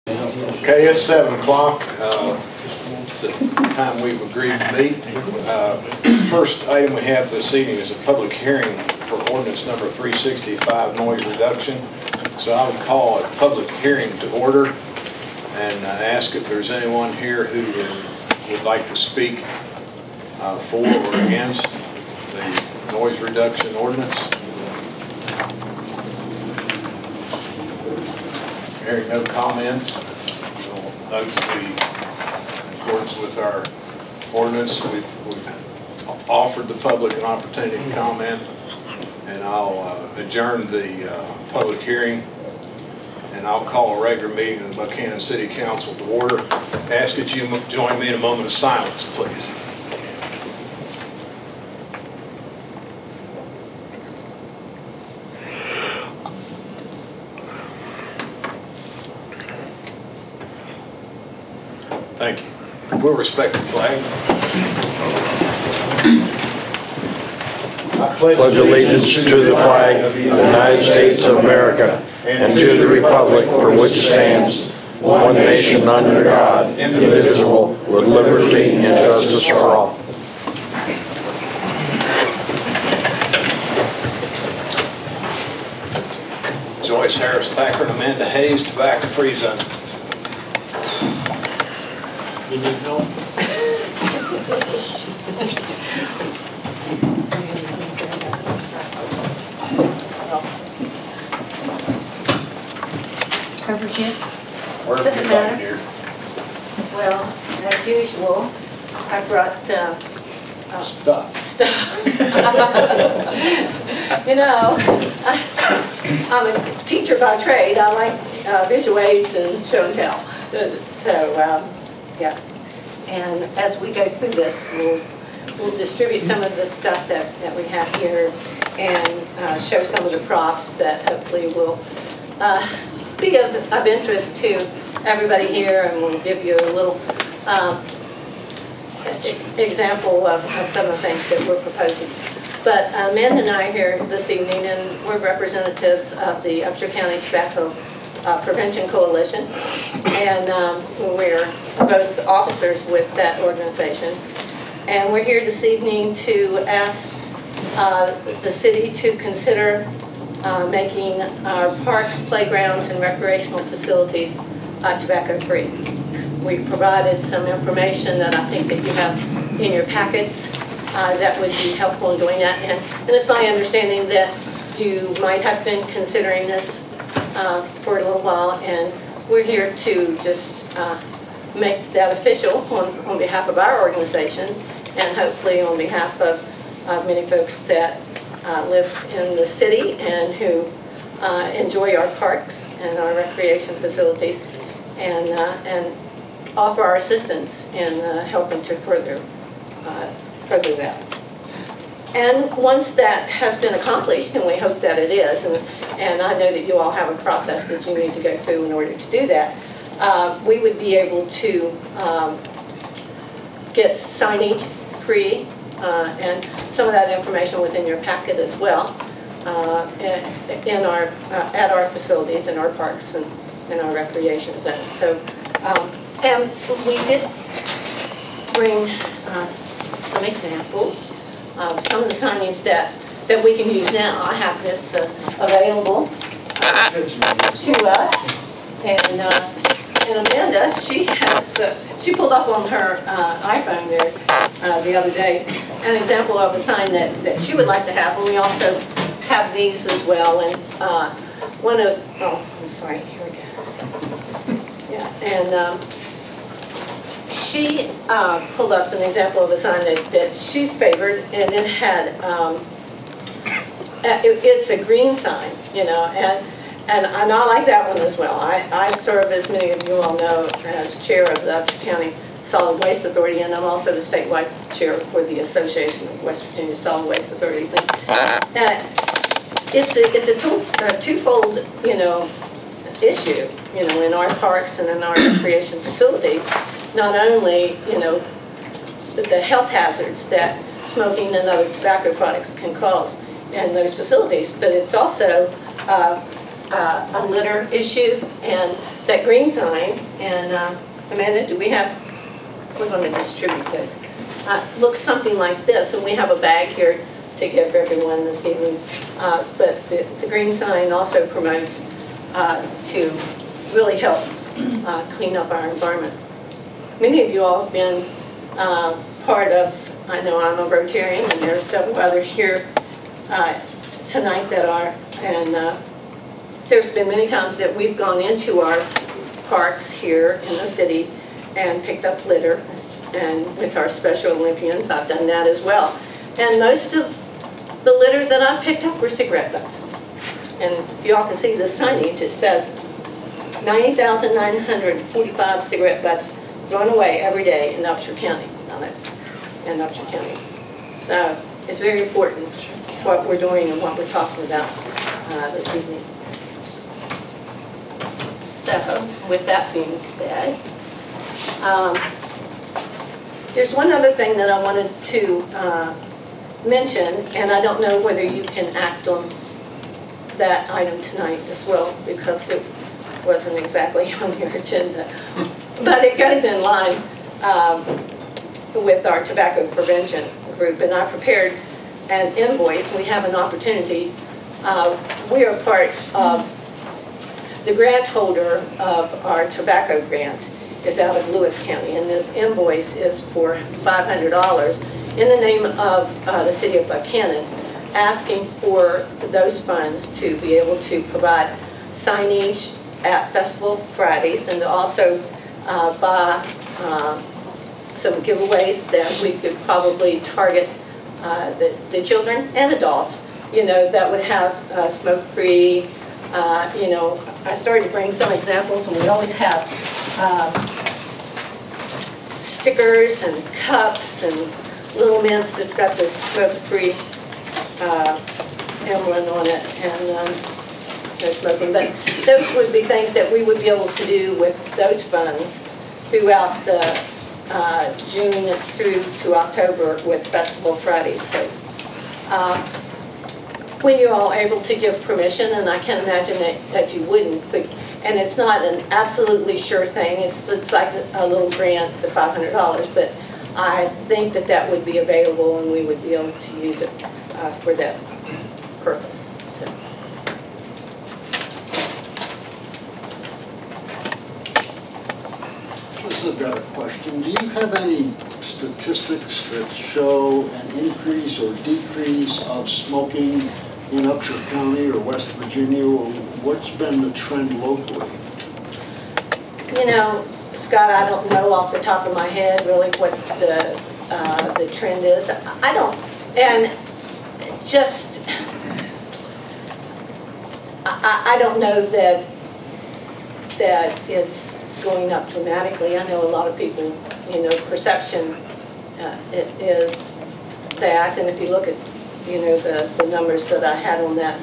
Okay, it's 7 o'clock. It's the time we've agreed to meet. First item we have this evening is a public hearing for ordinance number 365, noise reduction. So I would call a public hearing to order and ask if there's anyone here who would like to speak for or against the noise reduction ordinance. Hearing no comment, we'll note that in accordance with our ordinance, we've offered the public an opportunity to comment, and I'll adjourn the public hearing, and I'll call a regular meeting of the Buckhannon City Council to order. Ask that you join me in a moment of silence, please. Thank you. We'll respect the flag. I pledge allegiance to the flag of the United States of America and to the republic for which it stands, one nation under God, indivisible, with liberty and justice for all. Joyce Harris Thacker and Amanda Hayes, tobacco-free zone. You need help? Over here? Where Doesn't have you matter. got here? Well, as usual, I brought Stuff. You know, I'm a teacher by trade. I like visual aids and show and tell. So, yeah. And as we go through this, we'll distribute some of the stuff that we have here and show some of the props that hopefully will be of interest to everybody here, and we'll give you a little example of some of the things that we're proposing. But Amanda and I are here this evening, and we're representatives of the Upshur County Tobacco Prevention Coalition, and we're both officers with that organization. And we're here this evening to ask the city to consider making our parks, playgrounds, and recreational facilities tobacco-free. We provided some information that I think that you have in your packets that would be helpful in doing that. And it's my understanding that you might have been considering this for a little while, and we're here to just make that official on behalf of our organization, and hopefully on behalf of many folks that live in the city and who enjoy our parks and our recreation facilities, and offer our assistance in helping to further that. And once that has been accomplished, and we hope that it is, and I know that you all have a process that you need to go through in order to do that, we would be able to get signage free, and some of that information was in your packet as well, at our facilities, in our parks, and in our recreation zones. So, and we did bring some examples of some of the signage that we can use now. I have this available to us, and Amanda, she pulled up on her iPhone there the other day an example of a sign that she would like to have, and we also have these as well. And I'm sorry, here we go. Yeah, and she pulled up an example of a sign that she favored, and it had, it's a green sign, you know, and I like that one as well. I serve, as many of you all know, as chair of the Upshur County Solid Waste Authority, and I'm also the statewide chair for the Association of West Virginia Solid Waste Authorities. And it's a twofold, you know, issue, you know, in our parks and in our recreation facilities. Not only, you know, the health hazards that smoking and other tobacco products can cause in those facilities, but it's also a litter issue and that green sign, and Amanda, do we have, we're going to distribute those. Looks something like this, and we have a bag here to give everyone this evening. But the green sign also promotes to really help clean up our environment. Many of you all have been part of, I know I'm a Rotarian, and there are several others here tonight that are, and there's been many times that we've gone into our parks here in the city and picked up litter, and with our Special Olympians, I've done that as well. And most of the litter that I've picked up were cigarette butts. And you all can see the signage, it says 90,945 cigarette butts thrown away every day in Upshur County. Now that's in Upshur County. So it's very important what we're doing and what we're talking about this evening. So with that being said, there's one other thing that I wanted to mention, and I don't know whether you can act on that item tonight as well, because it wasn't exactly on your agenda. But it goes in line with our tobacco prevention group, and I prepared an invoice. We have an opportunity. We are part of the grant holder of our tobacco grant is out of Lewis County, and this invoice is for $500 in the name of the city of Buckhannon, asking for those funds to be able to provide signage at Festival Fridays, and to also buy some giveaways that we could probably target the children and adults, you know, that would have smoke-free. You know, I started to bring some examples, and we always have stickers and cups and little mints that's got this smoke-free emblem on it, and no smoking. But those would be things that we would be able to do with those funds throughout the June through to October with Festival Fridays. So when you're all able to give permission, and I can't imagine that you wouldn't, but, and it's not an absolutely sure thing, it's like a little grant, the $500, but I think that that would be available and we would be able to use it for that purpose. So. I've got a question. Do you have any statistics that show an increase or decrease of smoking in Upshur County or West Virginia? Or what's been the trend locally? You know, Scott, I don't know off the top of my head really what the trend is. I don't, and just, I don't know that it's going up dramatically. I know a lot of people, you know, perception it is that, and if you look at, you know, the numbers that I had on that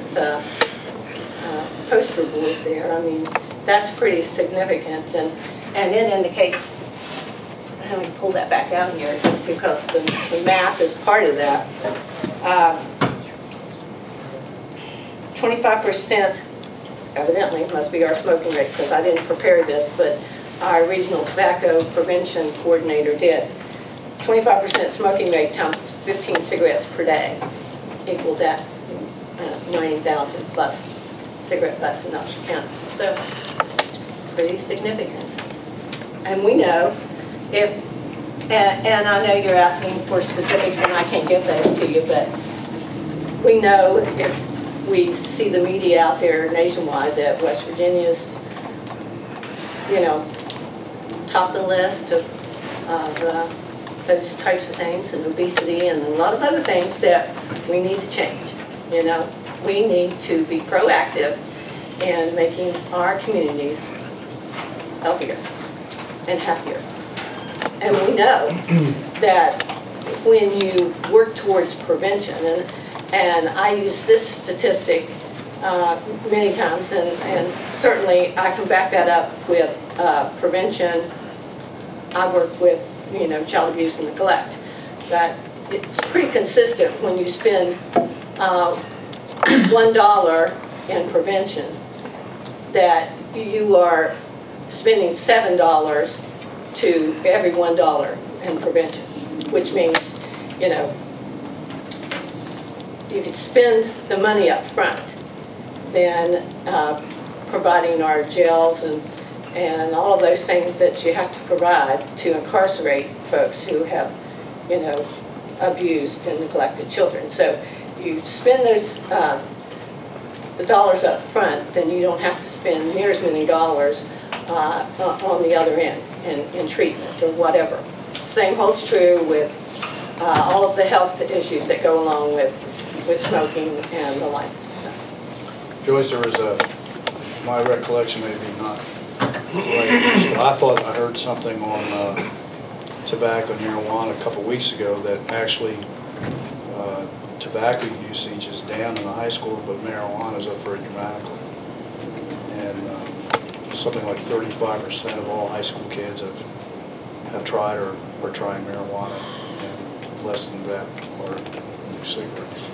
poster board there, I mean, that's pretty significant, and it indicates, let me pull that back out here because the math is part of that. 25% evidently must be our smoking rate, because I didn't prepare this, but our regional tobacco prevention coordinator did. 25% smoking rate times 15 cigarettes per day equaled that 90,000 plus cigarette butts in Upshur County. So it's pretty significant. And we know if, and I know you're asking for specifics and I can't give those to you, but we know if we see the media out there nationwide that West Virginia's, you know, top the list of those types of things, and obesity and a lot of other things that we need to change. You know, we need to be proactive in making our communities healthier and happier. And we know that when you work towards prevention, and I use this statistic many times, and certainly I can back that up with prevention. I work with, you know, child abuse and neglect. That it's pretty consistent when you spend $1 in prevention, that you are spending $7 to every $1 in prevention, which means, you know, you could spend the money up front, then providing our jails and all of those things that you have to provide to incarcerate folks who have, you know, abused and neglected children. So you spend those the dollars up front, then you don't have to spend near as many dollars on the other end in treatment or whatever. Same holds true with all of the health issues that go along with smoking and the like. Joyce, there was my recollection may be not right, but I thought I heard something on tobacco and marijuana a couple weeks ago that actually tobacco usage is down in the high school, but marijuana is up very dramatically. And something like 35% of all high school kids have tried or are trying marijuana, and less than that are cigarettes.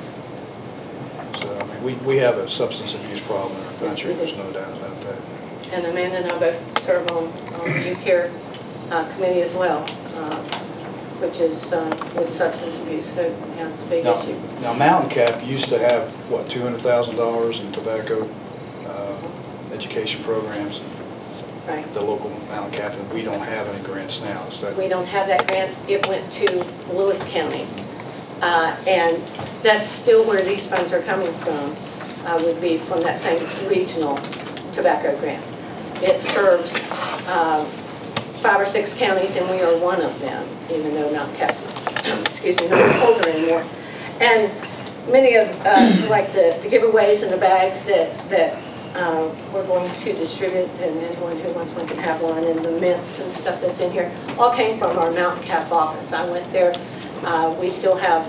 So, I mean, we have a substance abuse problem in our country, there's no doubt about that. And Amanda and I both serve on the youth care committee as well, which is with substance abuse, so yeah, it's a big issue. Now, Mountain Cap used to have, what, $200,000 in tobacco education programs. Right. The local Mountain Cap, and we don't have any grants now. Is that? We don't have that grant. It went to Lewis County. And that's still where these funds are coming from, would be from that same regional tobacco grant. It serves 5 or 6 counties, and we are one of them, even though Mountain Cap's, excuse me, not holder anymore. And many of, like the giveaways and the bags that we're going to distribute, and anyone who wants one can have one, and the mints and stuff that's in here, all came from our Mountain Cap office. I went there. We still have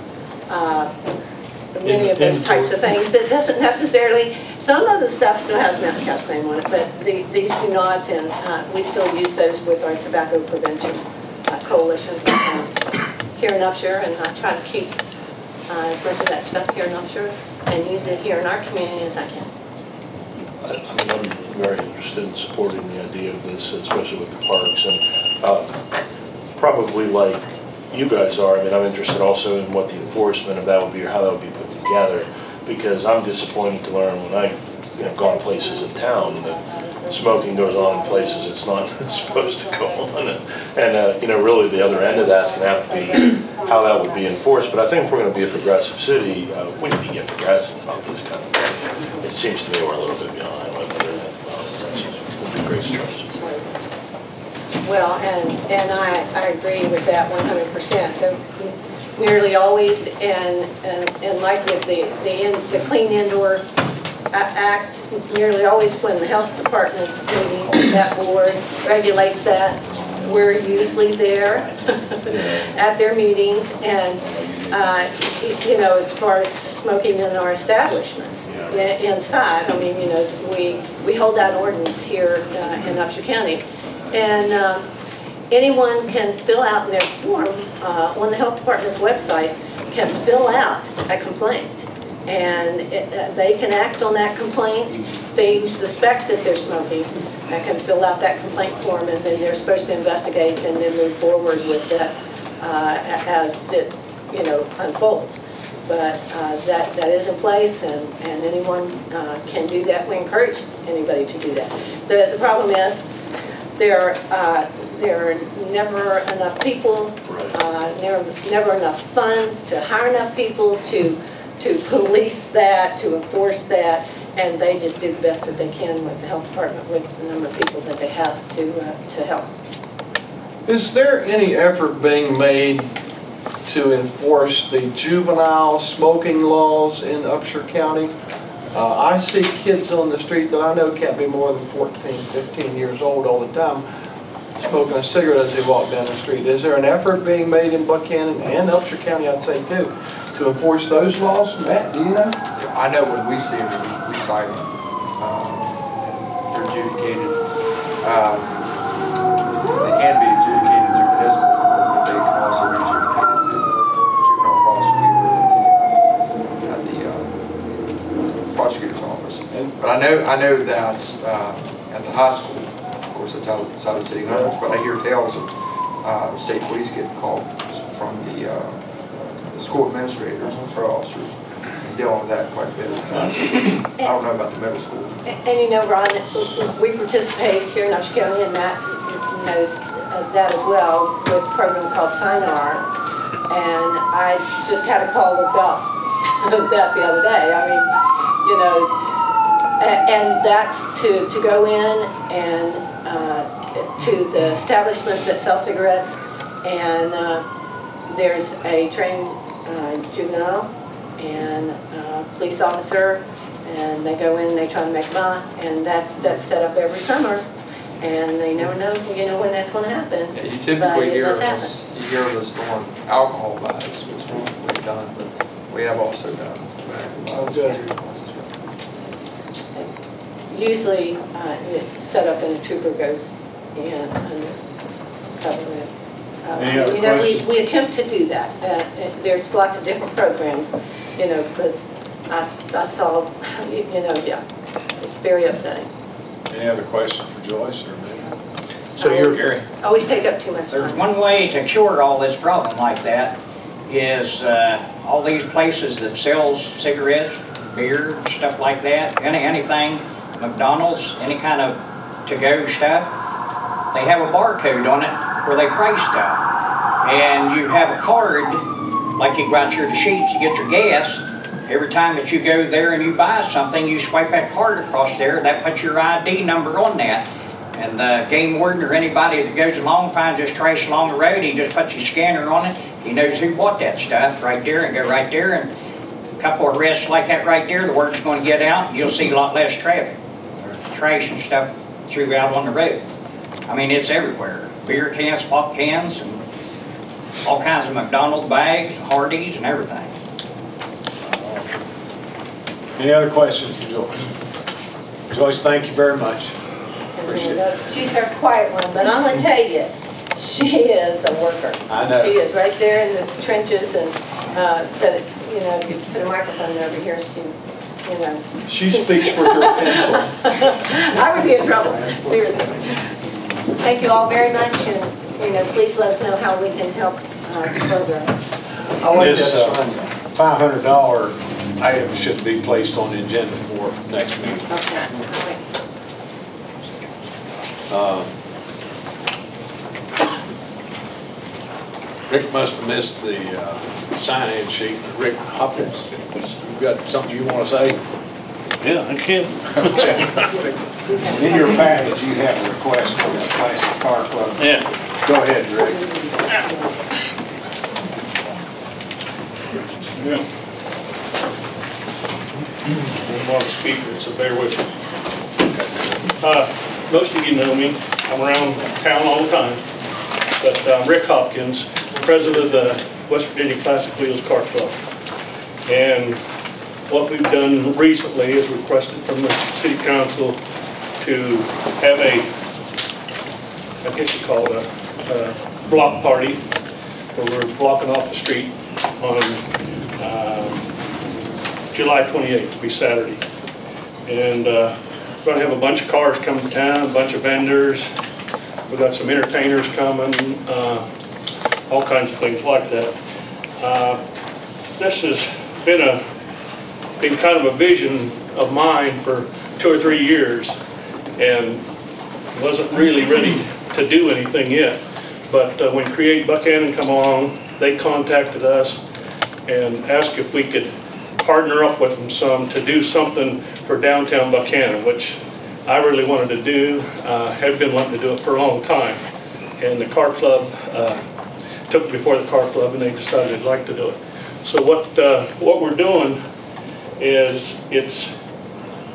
many of those types of things that doesn't necessarily, some of the stuff still has Mountain Cap's name on it, but these do not, and we still use those with our Tobacco Prevention Coalition here in Upshur, and I try to keep as much of that stuff here in Upshur and use it here in our community as I can. I'm very interested in supporting the idea of this, especially with the parks, and probably like you guys are. I mean, I'm interested also in what the enforcement of that would be, or how that would be put together, because I'm disappointed to learn when I've gone places in town that smoking goes on in places it's not supposed to go on, and you know, really the other end of that's going to have to be how that would be enforced. But I think if we're going to be a progressive city, we need to get progressive about this kind of thing. It seems to me we're a little bit behind with it. Would be great structure. Well, and I agree with that 100%. Nearly always, and like with the Clean Indoor Act, nearly always when the health department's meeting, that board regulates that, we're usually there at their meetings, and you know, as far as smoking in our establishments inside, I mean, you know, we hold that ordinance here in Upshur County. And anyone can fill out in their form on the health department's website, can fill out a complaint, and they can act on that complaint. They suspect that they're smoking, they can fill out that complaint form, and then they're supposed to investigate and then move forward with that as it, you know, unfolds. But that is in place, and anyone can do that. We encourage anybody to do that. The problem is, there are never enough people, never enough funds to hire enough people to police that, to enforce that, and they just do the best that they can with the health department, with the number of people that they have to help. Is there any effort being made to enforce the juvenile smoking laws in Upshur County? I see kids on the street that I know can't be more than 14, 15 years old all the time smoking a cigarette as they walk down the street. Is there an effort being made in Buckhannon and Upshur County, I'd say too, to enforce those laws? Matt, do you know? I know when we see them, we cite them. They're adjudicated. They can be adjudicated through municipal court, but they can also be adjudicated through the juvenile prosecutor at the prosecutor's office. But I know that at the high school, of course, sits outside of city limits, but I hear tales of state police getting called from the school administrators or officers, dealing with that quite a bit. I don't know about the middle school. And you know, Ron, we participate here in Upshur County, and Matt knows that as well, with a program called Sinar. And I just had a call about that the other day. I mean, you know, and that's to go in and to the establishments that sell cigarettes, and there's a trained juvenile and police officer, and they go in and they try to make them out, and that's set up every summer, and they never know, you know, when that's going to happen. Yeah, you typically hear of us on alcohol buys, which we've done, but we have also done tobacco buys. Usually, it's set up and a trooper goes in under cover it. Any other You know, questions? we attempt to do that. There's lots of different programs, you know, because I saw, you know, yeah, it's very upsetting. Any other questions for Joyce or me? So you're, Gary? Always take up too much There's time. one way to cure all this problem like that is all these places that sells cigarettes, beer, stuff like that, anything, McDonald's, any kind of to-go stuff, they have a barcode on it where they price stuff. And you have a card, like you go out here to Sheets, you get your gas. Every time that you go there and you buy something, you swipe that card across there, that puts your ID number on that. And the game warden or anybody that goes along, finds this trash along the road, he just puts his scanner on it, he knows who bought that stuff right there, and go right there, and a couple of arrests like that right there, the word's going to get out, and you'll see a lot less traffic, or trash and stuff throughout on the road. I mean, it's everywhere. Beer cans, pop cans, and all kinds of McDonald's bags, Hardee's, and everything. Any other questions for Joyce? Joyce, thank you very much. Appreciate it. She's our quiet one, but I'm going to tell you, she is a worker. I know. She is right there in the trenches, and, but, you know, if you put a microphone over here, she, you know. She speaks for her pencil. I would be in trouble, seriously. Thank you all very much, and, you know, please let us know how we can help further. I like This that sign. $500 item should be placed on the agenda for next meeting. Okay. Rick must have missed the sign-in sheet. Rick Hopkins, you got something you want to say? Yeah, I can. In your package, you have a request for the Plastic Car Club. Yeah. Go ahead, Rick. Yeah. I'm on speaker, so bear with me. Most of you know me. I'm around town all the time. But I'm Rick Hopkins, president of the West Virginia Classic Wheels Car Club. And what we've done recently is requested from the city council to have a, I guess you call it a block party, where we're blocking off the street on July 28th, it'll be Saturday. And we're going to have a bunch of cars come to town, a bunch of vendors. We've got some entertainers coming, all kinds of things like that. This has been kind of a vision of mine for 2 or 3 years, and wasn't really ready to do anything yet. But when Create Buckhannon come along, they contacted us and asked if we could partner up with them some to do something for downtown Buckhannon, which I really wanted to do, have been wanting to do it for a long time. And the car club took it before the car club, and they decided they'd like to do it. So what we're doing is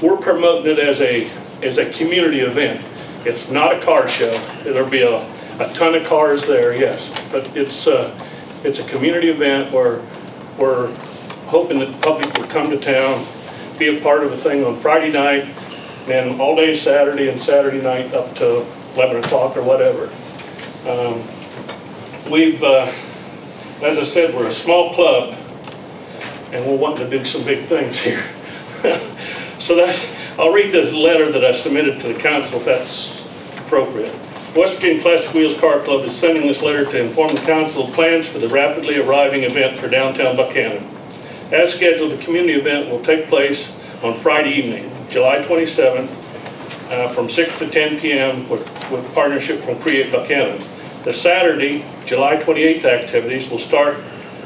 we're promoting it as a community event. It's not a car show. There'll be a ton of cars there, yes, but it's a community event where we're hoping that the public will come to town, be a part of a thing on Friday night, and all day Saturday and Saturday night up to 11 o'clock or whatever. As I said, we're a small club, and we're wanting to do some big things here. So I'll read the letter that I submitted to the council, if that's appropriate. West Virginia Classic Wheels Car Club is sending this letter to inform the council of plans for the rapidly arriving event for downtown Buckhannon. As scheduled, the community event will take place on Friday evening, July 27th, from 6 to 10 p.m. with partnership from Create Buckhannon. The Saturday, July 28th activities will start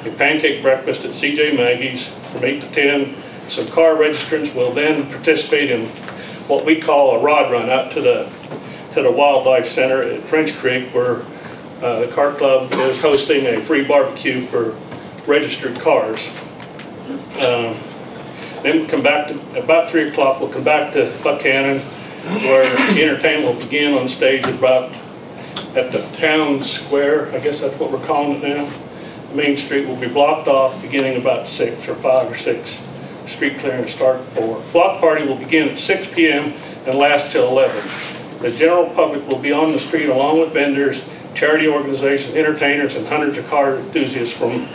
a pancake breakfast at C.J. Maggie's from 8 to 10. Some car registrants will then participate in what we call a rod run out to the Wildlife Center at French Creek, where the car club is hosting a free barbecue for registered cars. Then we'll come back to, about 3 o'clock, we'll come back to Buckhannon, where the entertainment will begin on stage at the town square. I guess that's what we're calling it now. Main Street will be blocked off beginning about 6 or 5 or 6. Street clearing start at 4. Block party will begin at 6 p.m. and last till 11. The general public will be on the street along with vendors, charity organizations, entertainers, and hundreds of car enthusiasts from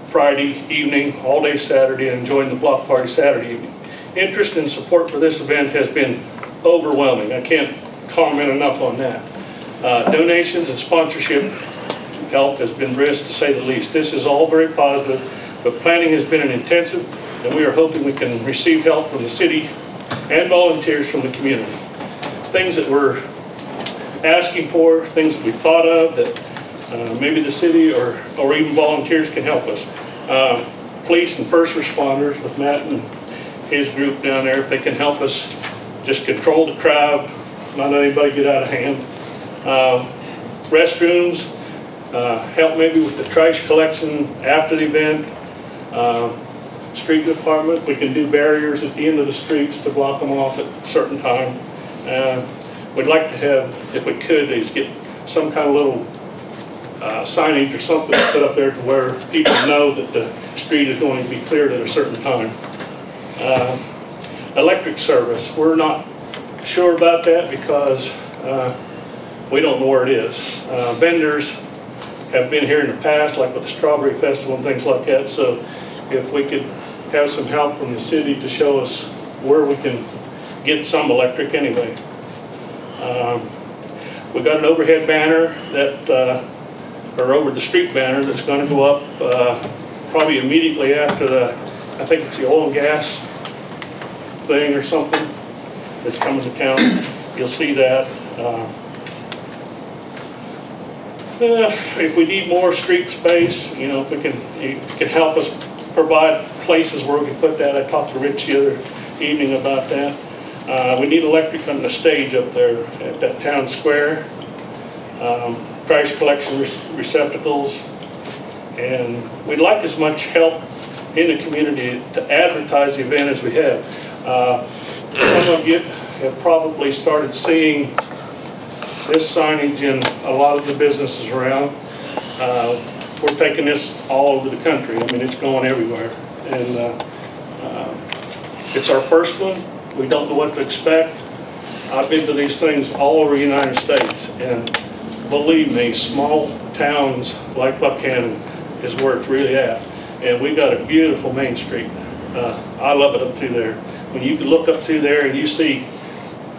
Friday evening, all day Saturday, and enjoying the block party Saturday evening. Interest and support for this event has been overwhelming. I can't comment enough on that. Donations and sponsorship help has been brisk, to say the least. This is all very positive, but planning has been an intensive, and we are hoping we can receive help from the city and volunteers from the community. Things that we're asking for, things that we thought of that maybe the city or even volunteers can help us. Police and first responders with Matt and his group down there, if they can help us just control the crowd, not let anybody get out of hand. Restrooms, help maybe with the trash collection after the event. Street department, we can do barriers at the end of the streets to block them off at a certain time. We'd like to have, if we could, is get some kind of little signage or something put up there to where people know that the street is going to be cleared at a certain time. Electric service, we're not sure about that because we don't know where it is. Vendors have been here in the past, like with the Strawberry Festival and things like that, so if we could have some help from the city to show us where we can get some electric anyway. We got an overhead banner that, or over the street banner that's going to go up probably immediately after the, I think it's the oil and gas thing or something that's coming to town. You'll see that. If we need more street space, you know, if you can help us provide places where we can put that. I talked to Rich the other evening about that. We need electric on the stage up there at that town square. Trash collection receptacles. And we'd like as much help in the community to advertise the event as we have. Some of you have probably started seeing this signage in a lot of the businesses around. We're taking this all over the country. I mean, it's going everywhere. And it's our first one. We don't know what to expect. I've been to these things all over the United States. And believe me, small towns like Buckhannon is where it's really at. And we've got a beautiful Main Street. I love it up through there. When you can look up through there and you see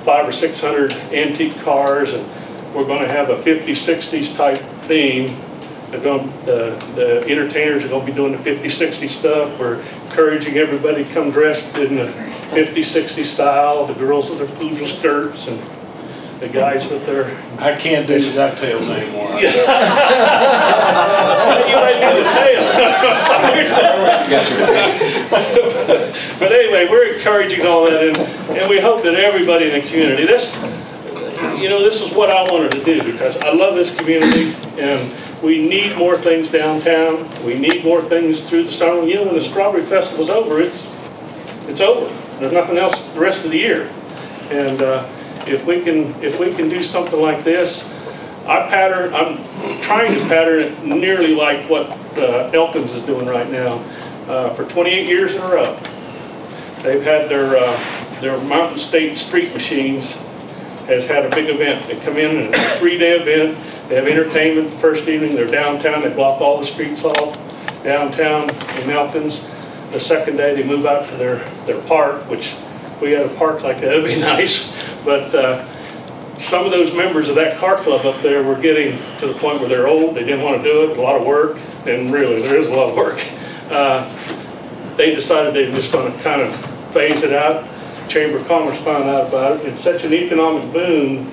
500 or 600 antique cars, and we're going to have a 50s, 60s type theme. The entertainers are going to be doing the 50s, 60s stuff. We're encouraging everybody to come dressed in the 50s, 60s style. The girls with their poodle skirts and the guys with their... I can't do the DuckTales anymore. You might do the tail. But anyway, we're encouraging all that, and we hope that everybody in the community, this is what I wanted to do, because I love this community, and we need more things downtown. We need more things through the summer. You know, when the Strawberry Festival's over, it's over. There's nothing else the rest of the year. And if we can do something like this, I'm trying to pattern it nearly like what Elkins is doing right now. For 28 years in a row, they've had their Mountain State Street Machines has had a big event. They come in and it's a 3-day event. They have entertainment the first evening. They're downtown. They block all the streets off downtown in Elkins. The second day they move out to their park, which If we had a park like that, it'd be nice. But some of those members of that car club up there were getting to the point where they're old, they didn't want to do it, a lot of work, and really, there is a lot of work. They decided they were just going to kind of phase it out. Chamber of Commerce found out about it. It's such an economic boon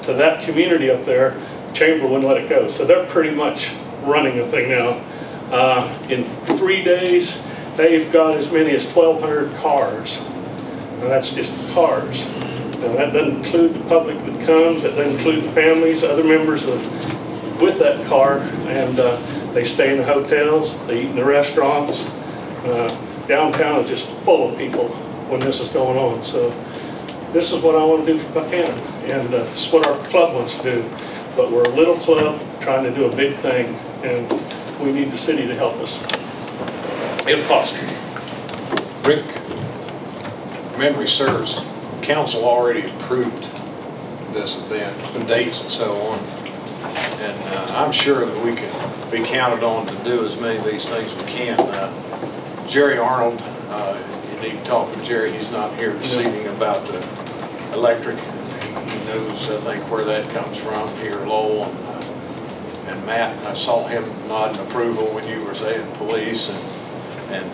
to that community up there, the Chamber wouldn't let it go. So they're pretty much running the thing now. In 3 days, they've got as many as 1,200 cars. Now that's just cars. Now that doesn't include the public that comes, that doesn't include the families, other members with that car, and they stay in the hotels, they eat in the restaurants. Downtown is just full of people when this is going on. So this is what I want to do for Buckhannon, and this is what our club wants to do. But we're a little club trying to do a big thing, and we need the city to help us, if possible. Rick, memory serves, council already approved this event, the dates and so on. And I'm sure that we can be counted on to do as many of these things as we can. Jerry Arnold, you need to talk to Jerry, he's not here this evening, about the electric. He knows, I think, where that comes from here, Lowell. And Matt, I saw him nodding approval when you were saying police, and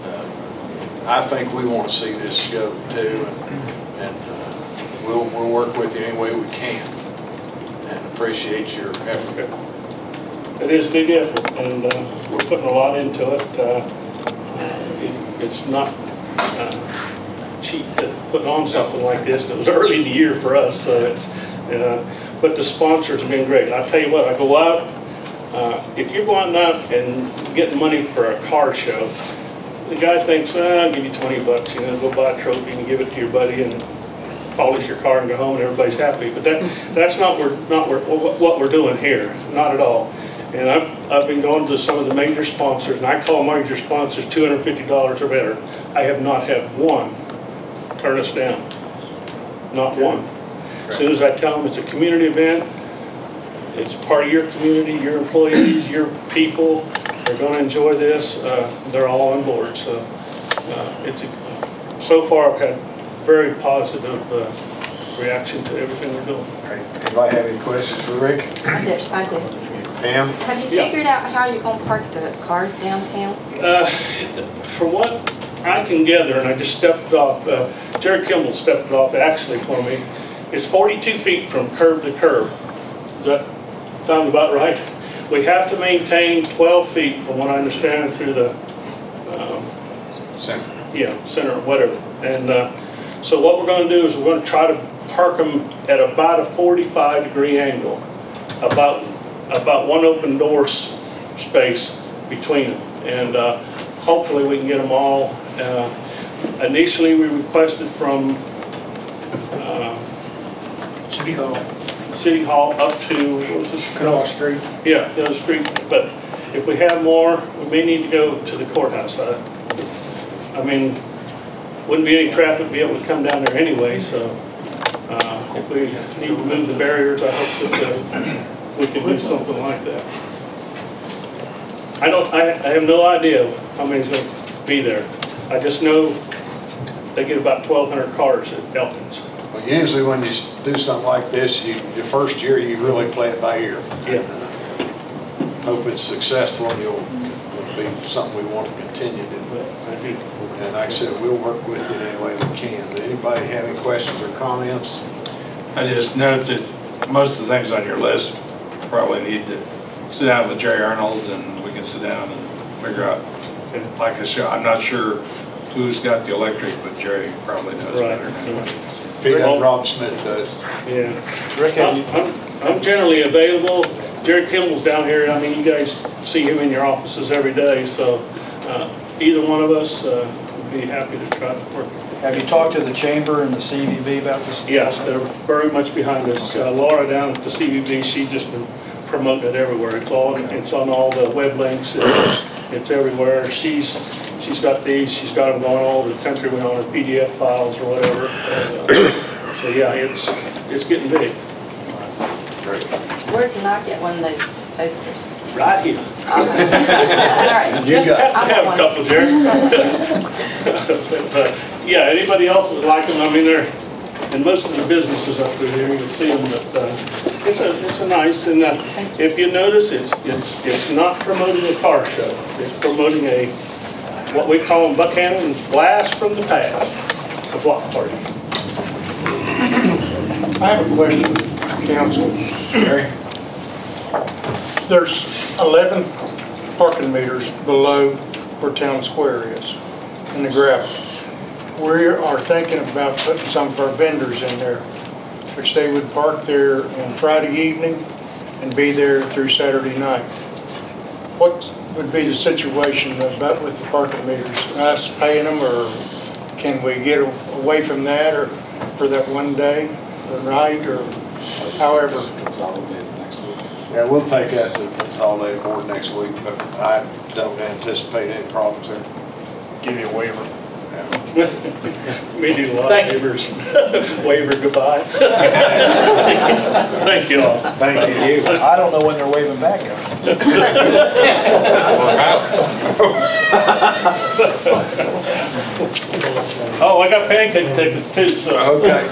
I think we want to see this go too, and we'll work with you any way we can, and appreciate your effort. It is a big effort, and we're putting a lot into it. It's not cheap to put on something like this. It was early in the year for us, so it's. But the sponsors have been great. I tell you what, I go out. If you're going out and getting money for a car show, the guy thinks, I'll give you 20 bucks, you know, go buy a trophy and give it to your buddy and polish your car and go home and everybody's happy. But that's not what we're doing here, not at all. And I've been going to some of the major sponsors, and I call major sponsors $250 or better. I have not had one turn us down, not one. As soon as I tell them it's a community event, it's part of your community, your employees, your people, they're going to enjoy this, they're all on board. So so far I've had very positive reaction to everything we're doing. Anybody have any questions for Rick? Yes, I do. Pam? Have you figured out how you're going to park the cars downtown? From what I can gather, and I just stepped off, Jerry Kimball stepped it off actually for me, it's 42 feet from curb to curb. Does that sound about right? We have to maintain 12 feet, from what I understand, through the Center. Yeah, center or whatever. And so what we're going to do is we're going to try to park them at about a 45-degree angle, about one open door space between them, and hopefully we can get them all. Initially, we requested from City Hall up to, what was this? Canal Street. Yeah, the other street. But if we have more, we may need to go to the courthouse. I mean, wouldn't be any traffic be able to come down there anyway, so if we need to move the barriers, I hope that we can do something like that. I have no idea how many's going to be there. I just know they get about 1,200 cars at Elkins. Well, usually when you do something like this, your first year you really play it by ear. Yeah. Hope it's successful and it'll be something we want to continue to do. I do. And like I said, we'll work with you in any way we can. Does anybody have any questions or comments? I just note that most of the things on your list probably need to sit down with Jerry Arnold, and we can sit down and figure out. Like I said, I'm not sure who's got the electric, but Jerry probably knows better than anybody. Rob Smith does. Yeah. Rick, I'm generally available. Jerry Kimball's down here. I mean, you guys see him in your offices every day, so either one of us would be happy to try to work. Have you talked to the chamber and the CVB about this? Yes, they're very much behind us. Laura down at the CVB, she's just been promoting it everywhere. It's on all the web links. It's everywhere. She's got these. She's got them going all over the country on her PDF files or whatever. And, so yeah, it's getting big. Great. Where can I get one of those posters? Right here. All right. You got I have a couple, Jerry. But yeah, anybody else would like them, I mean, they're, and most of the businesses up through there, you can see them, but it's a nice, and if you notice, it's not promoting a car show. It's promoting a, what we call them Buckhannon, blast from the past, a block party. I have a question, council. There's 11 parking meters below where Town Square is, in the gravel. We are thinking about putting some of our vendors in there, which they would park there on Friday evening and be there through Saturday night. What would be the situation about with the parking meters? Us paying them, or can we get away from that, or for that one day, or night, or however? Yeah, we'll take that to the consolidated board next week, but I don't anticipate any problems there. Give you a waiver. We do a lot of waivers. Waiver goodbye. Thank you all. Thank you. I don't know when they're waving back at Oh, I got pancake tickets too, so. Okay.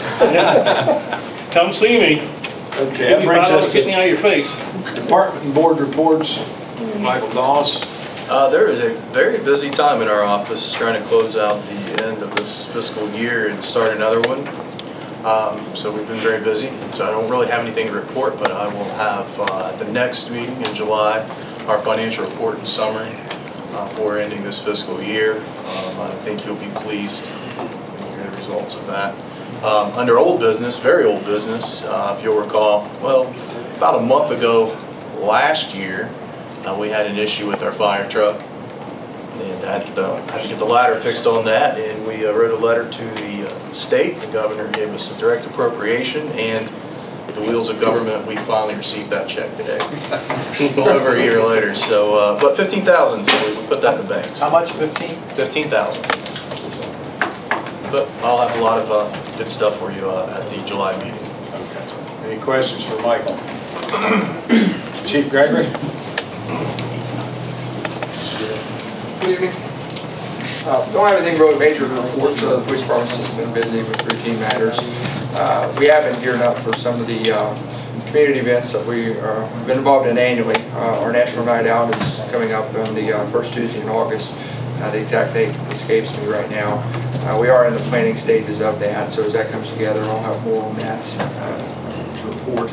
Come see me. Okay, that brings us Get me out of your face. to department and board reports. Michael Doss. There is a very busy time in our office trying to close out the end of this fiscal year and start another one. So we've been very busy. So I don't really have anything to report, but I will have at the next meeting in July our financial report and summary for ending this fiscal year. I think you'll be pleased when you hear the results of that. Under old business, very old business, if you'll recall, well, about a month ago last year, we had an issue with our fire truck, and I had to get the ladder fixed on that, and we wrote a letter to the state. The governor gave us a direct appropriation, and the wheels of government, we finally received that check today, a little over a year later. So, but $15,000, so we put that in the bank. How much, 15? $15,000. But I'll have a lot of good stuff for you at the July meeting. Okay. Any questions for Michael? Chief Gregory? Good evening. Don't have anything really major to report. The police department's just been busy with routine matters. We have been gearing up for some of the community events that we've been involved in annually. Our National Night Out is coming up on the first Tuesday in August. The exact date escapes me right now. We are in the planning stages of that, so as that comes together, I'll have more on that to report.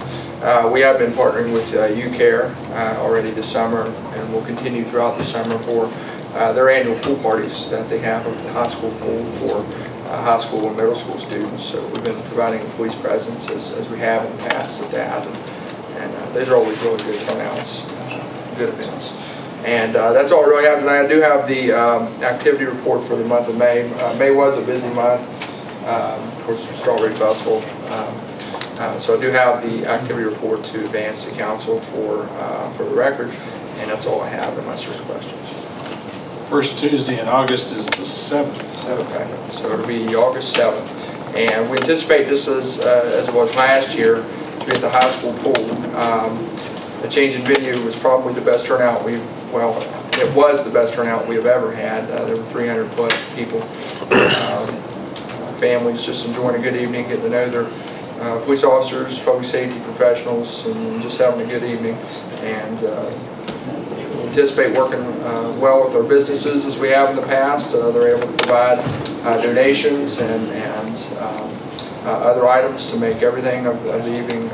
We have been partnering with UCare already this summer, and we'll continue throughout the summer for their annual pool parties that they have at the high school pool for high school and middle school students. So we've been providing a police presence as we have in the past at that, and those are always really good turnouts, good events. And that's all I really have tonight. I do have the activity report for the month of May. May was a busy month, of course, Strawberry Festival. So I do have the activity report to advance to council for the record, and that's all I have unless there's questions. First Tuesday in August is the 7th. Okay, so it'll be August 7th. And we anticipate this as it was last year to be at the high school pool. The change in venue was probably the best turnout it was the best turnout we have ever had. There were 300 plus people. Families just enjoying a good evening, getting to know their police officers, public safety professionals, and just having a good evening. And we anticipate working well with our businesses as we have in the past. They're able to provide donations and other items to make everything of the evening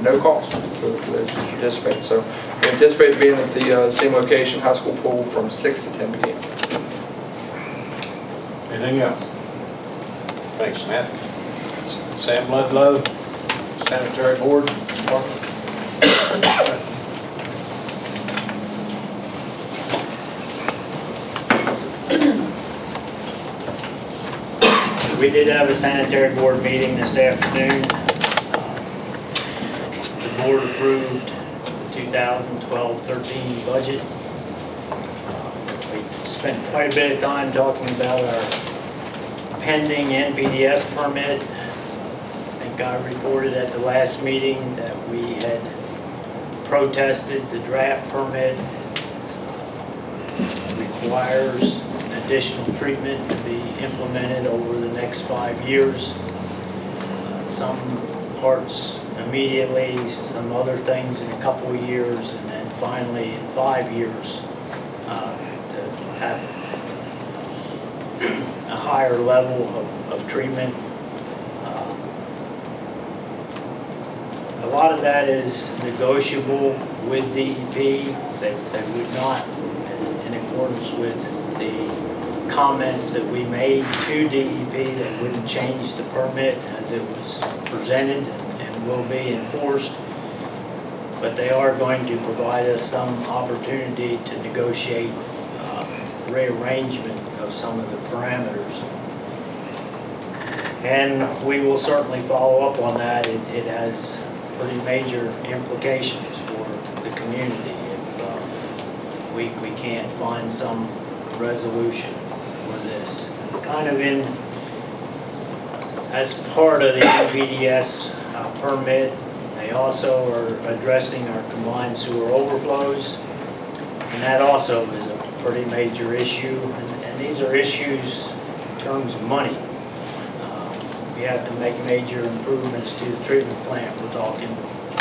no cost for those who participate. So we anticipate being at the same location, high school pool, from 6 to 10 p.m. Anything else? Thanks, Matt. Sam Ludlow, Sanitary Board. We did have a sanitary board meeting this afternoon. The board approved the 2012-13 budget. We spent quite a bit of time talking about our pending NPDS permit. I think I reported at the last meeting that we had protested the draft permit. Requires an additional treatment to be implemented over the next 5 years. Some parts immediately, some other things in a couple of years, and then finally in 5 years to have a higher level of treatment. A lot of that is negotiable with DEP. They would not, in accordance with the comments that we made to DEP, that wouldn't change the permit as it was presented and will be enforced. But they are going to provide us some opportunity to negotiate rearrangement of some of the parameters. And we will certainly follow up on that. It has pretty major implications for the community if we can't find some resolution for this. Kind of in, as part of the NPDS permit, they also are addressing our combined sewer overflows, and that also is a pretty major issue, and these are issues in terms of money. We have to make major improvements to the treatment plant. We're talking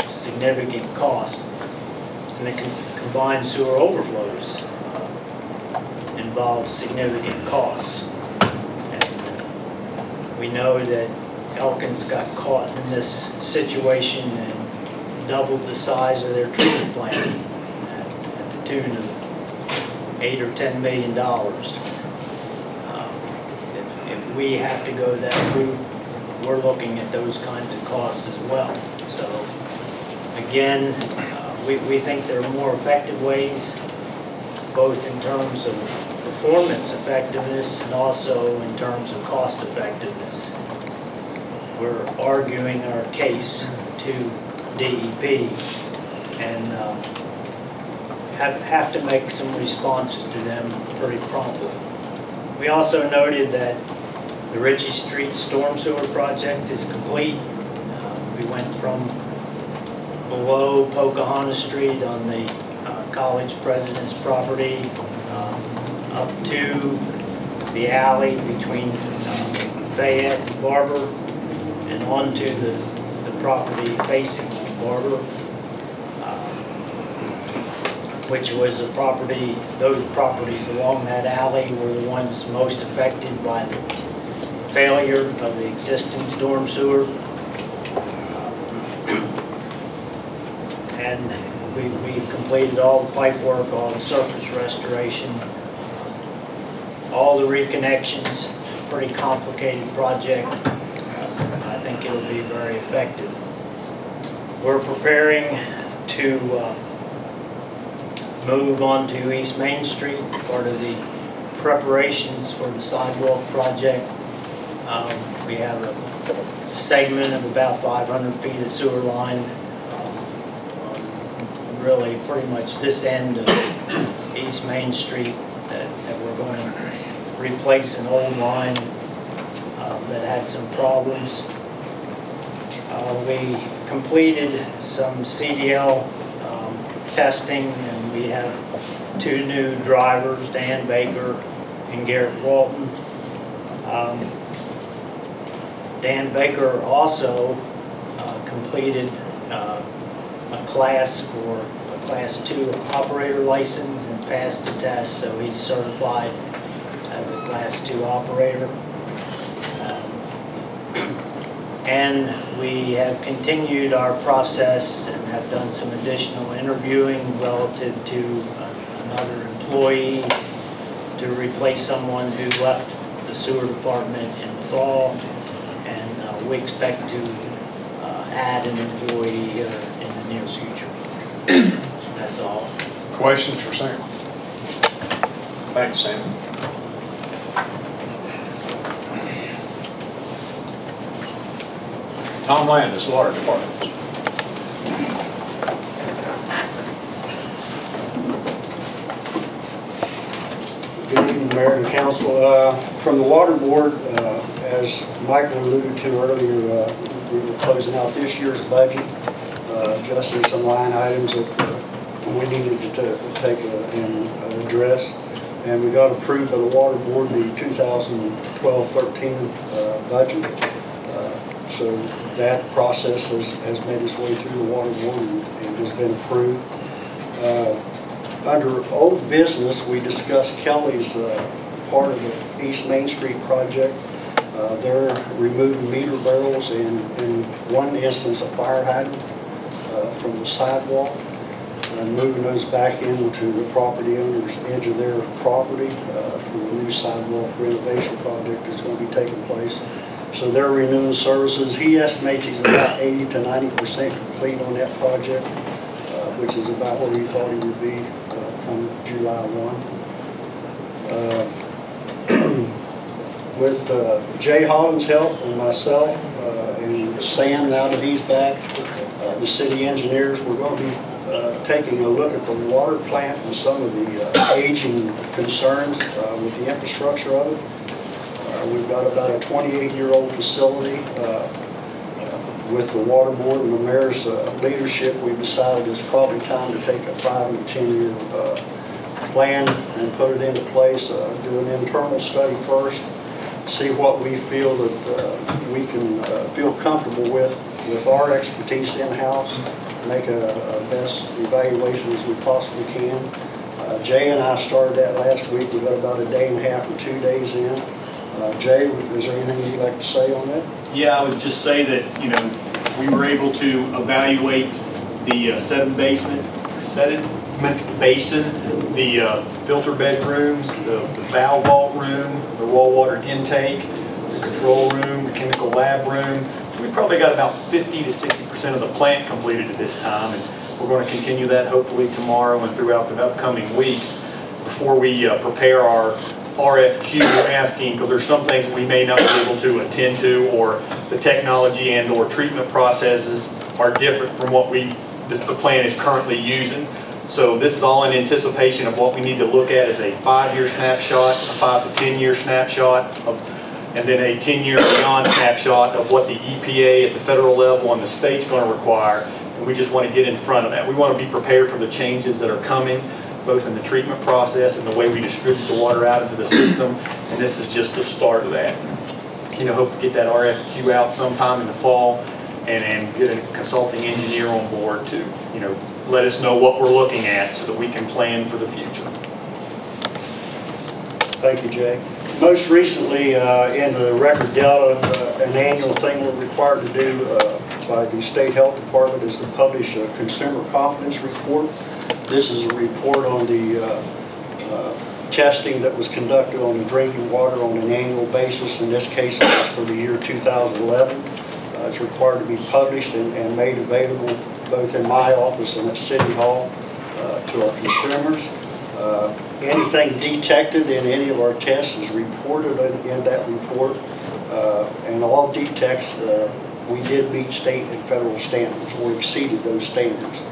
significant cost. And the combined sewer overflows involve significant costs. And we know that Elkins got caught in this situation and doubled the size of their treatment plant at the tune of $8 or $10 million. If we have to go that route, we're looking at those kinds of costs as well. So again, we think there are more effective ways, both in terms of performance effectiveness and also in terms of cost effectiveness. We're arguing our case to DEP and have to make some responses to them pretty promptly. We also noted that the Ritchie Street Storm Sewer Project is complete. We went from below Buckhannon Street on the college president's property up to the alley between Fayette and Barber and onto the property facing Barber, which was a property, those properties along that alley were the ones most affected by the failure of the existing storm sewer. And we completed all the pipe work, all the surface restoration, all the reconnections. Pretty complicated project. I think it'll be very effective. We're preparing to move on to East Main Street, part of the preparations for the sidewalk project. We have a segment of about 500 feet of sewer line, really pretty much this end of East Main Street that we're going to replace an old line that had some problems. We completed some CDL testing, and we have 2 new drivers, Dan Baker and Garrett Walton. Dan Baker also completed a class for a Class 2 operator license and passed the test, so he's certified as a Class 2 operator. And we have continued our process and have done some additional interviewing relative to another employee to replace someone who left the sewer department in the fall. And we expect to add an employee here in the near future. That's all. Questions for Sam? Thanks, Sam. Tom Landis, Water Department. Good evening, Mayor and Council. From the Water Board, as Michael alluded to earlier, we were closing out this year's budget, adjusting some line items that we needed to take and address. and we got approved by the Water Board the 2012-13 budget. So that process has made its way through the Water Board and has been approved. Under old business, we discussed Kelly's part of the East Main Street project. They're removing meter barrels and in one instance a fire hydrant from the sidewalk and moving those back into the property owner's edge of their property for the new sidewalk renovation project that's going to be taking place. So they're renewing services. He estimates he's about 80 to 90% complete on that project, which is about where he thought he would be come July 1. With Jay Holland's help and myself and Sam, now that he's back, the city engineers, we're going to be taking a look at the water plant and some of the aging concerns with the infrastructure of it. We've got about a 28-year-old facility. With the Water Board and the mayor's leadership, we've decided it's probably time to take a 5 and 10-year plan and put it into place, do an internal study first, see what we feel that we can feel comfortable with our expertise in-house, make a best evaluation as we possibly can. Jay and I started that last week. We got about a day and a half or 2 days in. Jay, is there anything you'd like to say on that? Yeah, I would just say that, we were able to evaluate the sediment basin, the filter bedrooms, the valve vault room, the raw water intake, the control room, the chemical lab room. So we probably got about 50 to 60% of the plant completed at this time, and we're going to continue that hopefully tomorrow and throughout the upcoming weeks before we prepare our RFQ asking, because there's some things we may not be able to attend to, or the technology and or treatment processes are different from what the plant is currently using. So this is all in anticipation of what we need to look at as a 5-year snapshot, a 5 to 10-year snapshot, and then a 10-year beyond snapshot of what the EPA at the federal level and the state's going to require. And we just want to get in front of that. We want to be prepared for the changes that are coming, both in the treatment process and the way we distribute the water out into the system, and this is just the start of that. Hope to get that RFQ out sometime in the fall and get a consulting engineer on board to, let us know what we're looking at so that we can plan for the future. Thank you, Jay. Most recently, in the Record Delta, an annual thing we're required to do by the State Health Department is to publish a Consumer Confidence Report. This is a report on the testing that was conducted on the drinking water on an annual basis. In this case, it was for the year 2011. It's required to be published and made available both in my office and at City Hall to our consumers. Anything detected in any of our tests is reported in that report, and all detects we did meet state and federal standards or exceeded those standards.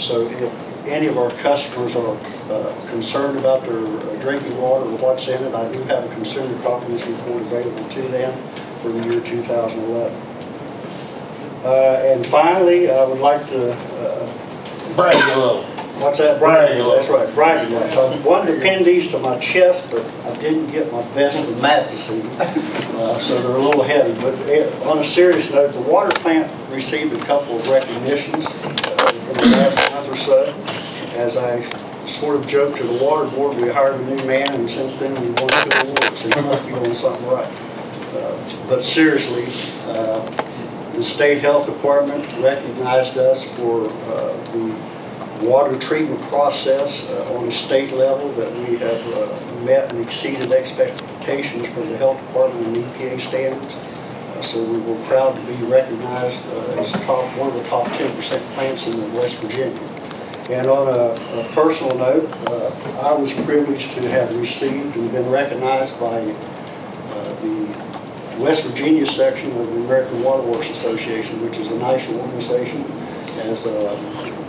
So if any of our customers are concerned about their drinking water or what's in it, I do have a consumer confidence report available to them for the year 2011. And finally, I would like to brag a little. What's that? Brag. That's right, bragging rights. I wanted to pin these to my chest, but I didn't get my vest and mat this evening, so they're a little heavy. But on a serious note, the water plant received a couple of recognitions from the last month or so. As I sort of joked to the water board, we hired a new man, and since then we won 2 awards, so you must be doing something right. But seriously, the State Health Department recognized us for the water treatment process on a state level, that we have met and exceeded expectations for the health department and EPA standards. So we were proud to be recognized as one of the top 10% plants in West Virginia. And on a personal note, I was privileged to have received and been recognized by the West Virginia section of the American Water Works Association, which is a national organization, as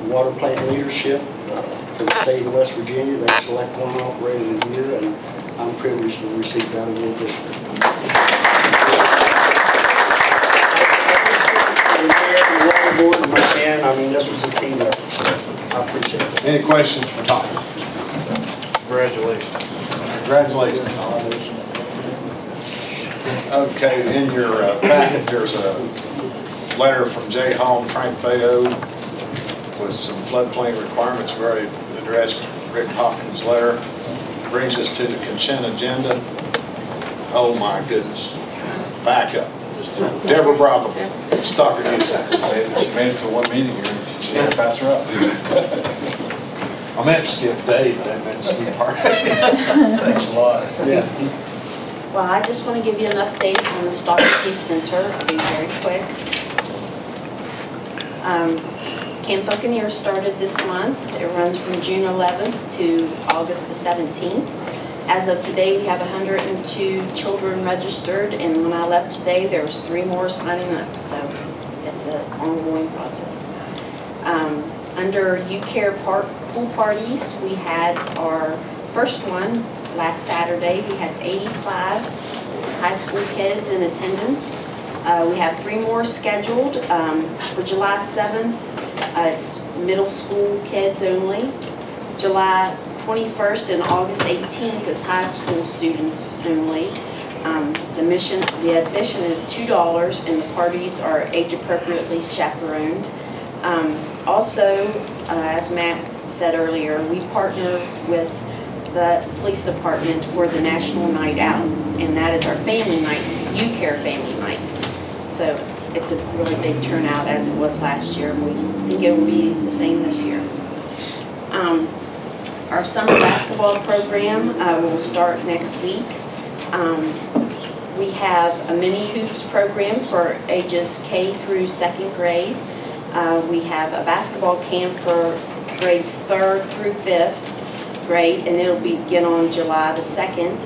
water plant leadership for the state of West Virginia. They select one operator a year, and I'm privileged to receive that award this year. I mean, this was a team effort, so I appreciate it. Any questions for Tom? Congratulations. Congratulations. Okay, in your packet, there's a letter from Jay Hall and Frank Fado with some floodplain requirements. We've already addressed Rick Hawkins' letter. Brings us to the consent agenda. Oh my goodness. Back up. Deborah Brockham, Stalker News. She made it to one meeting here. She had to pass her up. I meant to skip Dave, but I meant to skip Park. Thanks a lot. Yeah. Well, I just want to give you an update on the Stalker Youth Center. I'll be very quick. Camp Buccaneer started this month. It runs from June 11th to August the 17th. As of today, we have 102 children registered, and when I left today, there was 3 more signing up, so it's an ongoing process. Under U-Care Park pool parties, we had our first one last Saturday. We had 85 high school kids in attendance. We have 3 more scheduled for July 7th. It's middle school kids only. July 21st and August 18th is high school students only. The admission is $2, and the parties are age appropriately chaperoned. Also, as Matt said earlier, we partner with the police department for the National Night Out, and that is our family night, U-Care Family Night. So it's a really big turnout as it was last year, and we think it will be the same this year. Our summer basketball program will start next week. We have a mini hoops program for ages K through 2nd grade. We have a basketball camp for grades 3rd through 5th grade, and it'll begin on July the 2nd.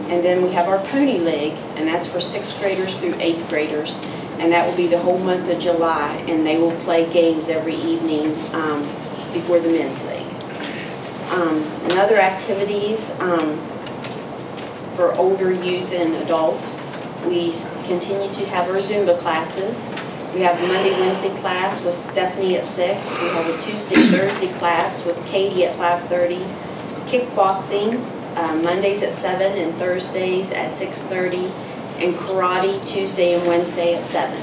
And then we have our pony league, and that's for 6th graders through 8th graders. And that will be the whole month of July, and they will play games every evening before the men's league. And other activities for older youth and adults, we continue to have our Zumba classes. We have a Monday, Wednesday class with Stephanie at 6. We have a Tuesday, Thursday class with Katie at 5:30. Kickboxing, Mondays at 7 and Thursdays at 6:30. And karate, Tuesday and Wednesday at 7.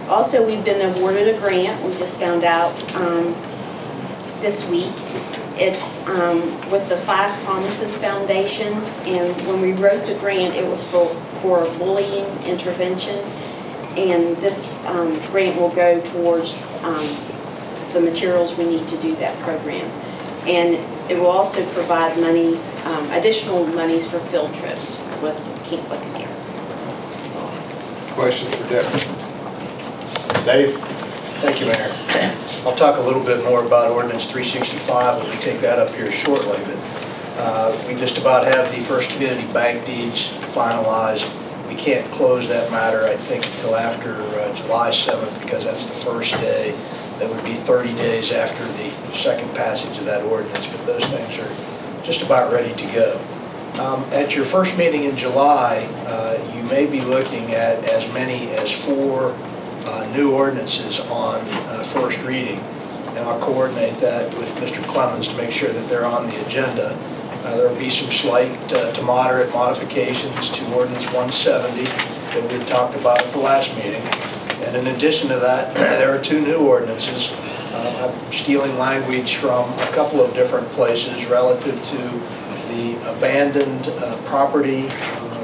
Also, we've been awarded a grant. We just found out this week. It's with the 5 Promises Foundation, and when we wrote the grant, it was for bullying intervention, and this grant will go towards the materials we need to do that program. And it will also provide monies, additional monies for field trips with Camp Buccaneer. That's all. Questions for Deborah? Dave? Thank you, Mayor. I'll talk a little bit more about Ordinance 365 when we take that up here shortly, but we just about have the first community bank deeds finalized. We can't close that matter, I think, until after July 7th, because that's the first day. That would be 30 days after the second passage of that ordinance, but those things are just about ready to go. At your first meeting in July, you may be looking at as many as 4 new ordinances on first reading, and I'll coordinate that with Mr. Clemens to make sure that they're on the agenda. There will be some slight to moderate modifications to Ordinance 170 that we had talked about at the last meeting. And in addition to that, there are 2 new ordinances. I'm stealing language from a couple of different places relative to the abandoned property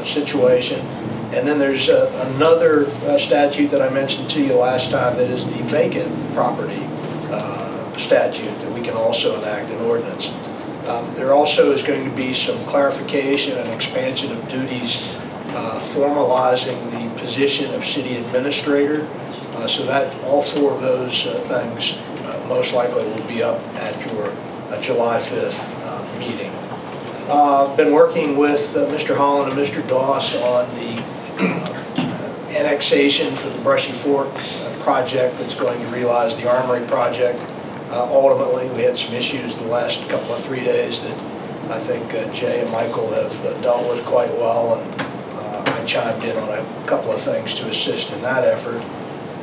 situation. And then there's another statute that I mentioned to you last time that is the vacant property statute that we can also enact an ordinance. There also is going to be some clarification and expansion of duties formalizing the position of city administrator, so that all 4 of those things most likely will be up at your July 5th meeting. Been working with Mr. Holland and Mr. Doss on the annexation for the Brushy Fork project that's going to realize the Armory project. Ultimately, we had some issues the last couple of 3 days that I think Jay and Michael have dealt with quite well, and I chimed in on a couple of things to assist in that effort.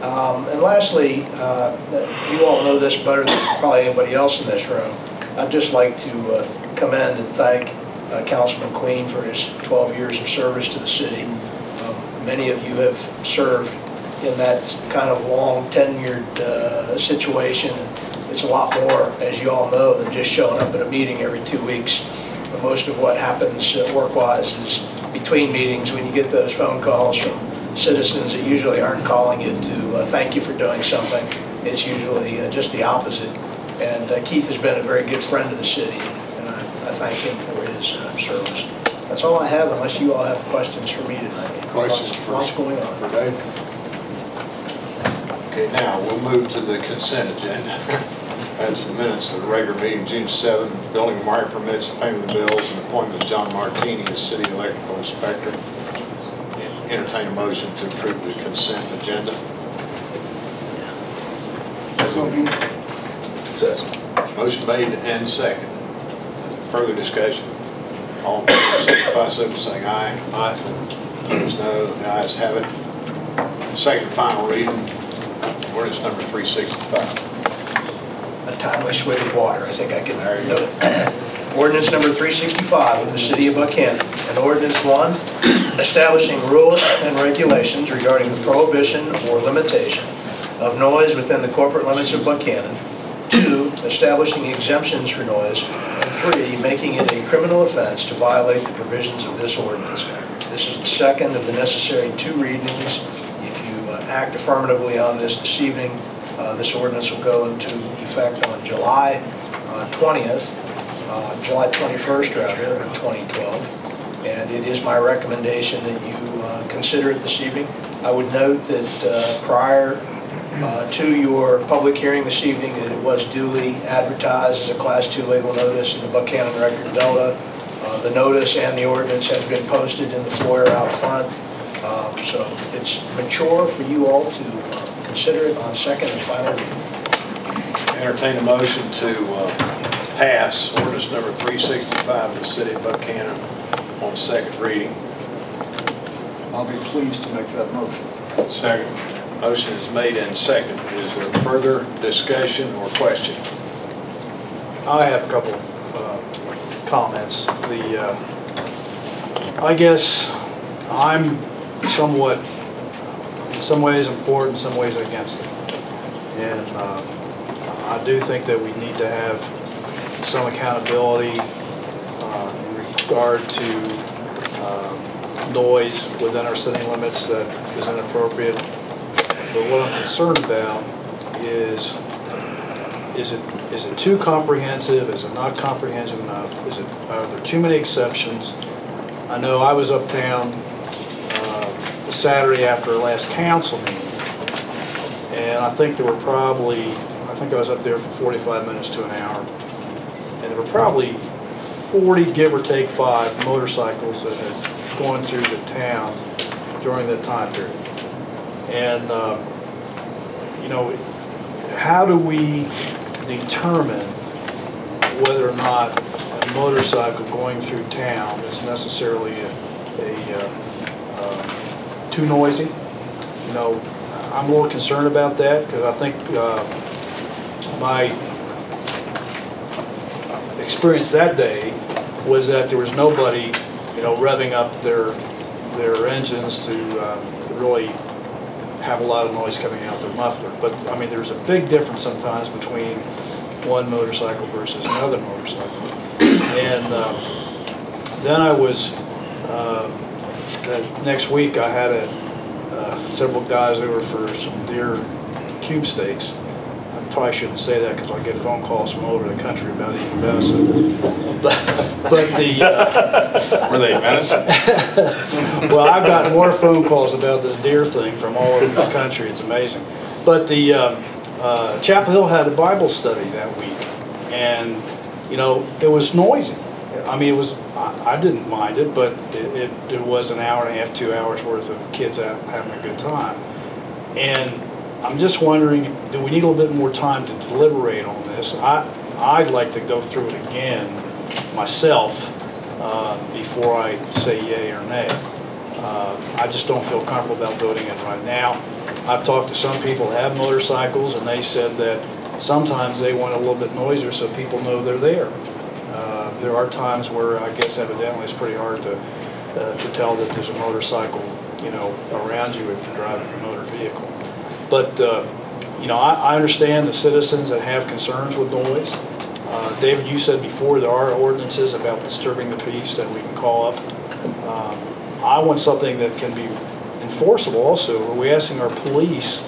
And lastly, you all know this better than probably anybody else in this room, I'd just like to commend and thank Councilman Queen for his 12 years of service to the city. Many of you have served in that kind of long tenured situation. It's a lot more, as you all know, than just showing up at a meeting every 2 weeks. Most of what happens work-wise is between meetings when you get those phone calls from citizens that usually aren't calling you to thank you for doing something. It's usually just the opposite. And Keith has been a very good friend of the city, and I thank him for his service. That's all I have, unless you all have questions for me tonight. Questions for what's going on? For Dave? Okay, now we'll move to the consent agenda. That's the minutes of the regular meeting, June 7, building and wire permits, payment of bills, and appointment of John Martini as city electrical inspector. Entertain a motion to approve the consent agenda. Motion made and second. Further discussion? All in favor, signify so by saying aye. Aye. Opposed, no. The ayes have it. Second and final reading, ordinance number 365. A timely swig of water, I think I can do it. Ordinance number 365 of the City of Buckhannon. An ordinance 1, establishing rules and regulations regarding the prohibition or limitation of noise within the corporate limits of Buckhannon. 2, establishing exemptions for noise. And 3, making it a criminal offense to violate the provisions of this ordinance. This is the second of the necessary 2 readings. If you act affirmatively on this evening, this ordinance will go into effect on July 21st rather, of 2012. And it is my recommendation that you consider it this evening. I would note that prior to your public hearing this evening, that it was duly advertised as a Class 2 legal notice in the Buckhannon Record Delta. The notice and the ordinance has been posted in the foyer out front. So it's mature for you all to consider it on second and final reading. Entertain a motion to pass ordinance number 365 of the City of Buckhannon on second reading. I'll be pleased to make that motion. Second. Motion is made and second. Is there further discussion or question? I have a couple comments. I guess I'm somewhat, in some ways I'm for it, in some ways against it. And I do think that we need to have some accountability in regard to noise within our city limits that is inappropriate. But what I'm concerned about is it too comprehensive? Is it not comprehensive enough? Are there too many exceptions? I know I was uptown the Saturday after our last council meeting, and I think there were probably, I think I was up there for 45 minutes to an hour, and there were probably 40, give or take 5, motorcycles that had gone through the town during that time period. And, you know, how do we determine whether or not a motorcycle going through town is necessarily too noisy? You know, I'm more concerned about that because I think my experience that day was that there was nobody, you know, revving up their engines to really have a lot of noise coming out their muffler. But I mean, there's a big difference sometimes between one motorcycle versus another motorcycle. And then I was, next week I had several guys over for some deer cube steaks. I probably shouldn't say that because I get phone calls from all over the country about eating venison. But the... Were they venison? Well, I've gotten more phone calls about this deer thing from all over the country. It's amazing. But the Chapel Hill had a Bible study that week, and you know, it was noisy. I mean, it was. I didn't mind it, but it was an hour and a half, 2 hours worth of kids out having a good time. And I'm just wondering, do we need a little bit more time to deliberate on this? I'd like to go through it again myself before I say yay or nay. I just don't feel comfortable about voting it right now. I've talked to some people who have motorcycles, and they said that sometimes they want a little bit noisier so people know they're there. There are times where I guess evidently it's pretty hard to tell that there's a motorcycle, you know, around you if you're driving a motor vehicle. But, you know, I understand the citizens that have concerns with noise. David, you said before there are ordinances about disturbing the peace that we can call up. I want something that can be enforceable also. Are we asking our police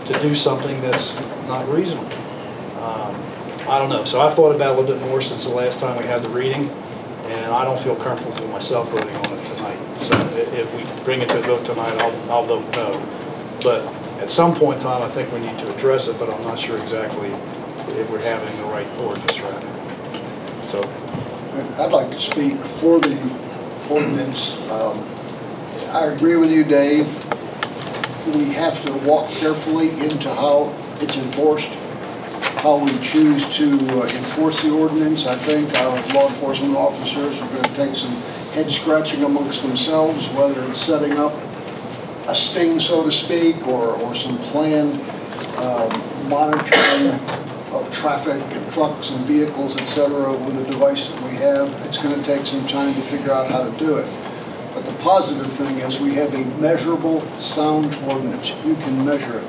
to do something that's not reasonable? I don't know. So I've thought about it a little bit more since the last time we had the reading, and I don't feel comfortable myself voting on it tonight. So if we bring it to a vote tonight, I'll vote no. But at some point in time, I think we need to address it, but I'm not sure exactly if we're having the right ordinance right now. So I'd like to speak for the ordinance. I agree with you, Dave. We have to walk carefully into how it's enforced, how we choose to enforce the ordinance. I think our law enforcement officers are going to take some head scratching amongst themselves, whether it's setting up a sting, so to speak, or some planned monitoring of traffic and trucks and vehicles, etc., with the device that we have. It's going to take some time to figure out how to do it. But the positive thing is we have a measurable, sound ordinance. You can measure it.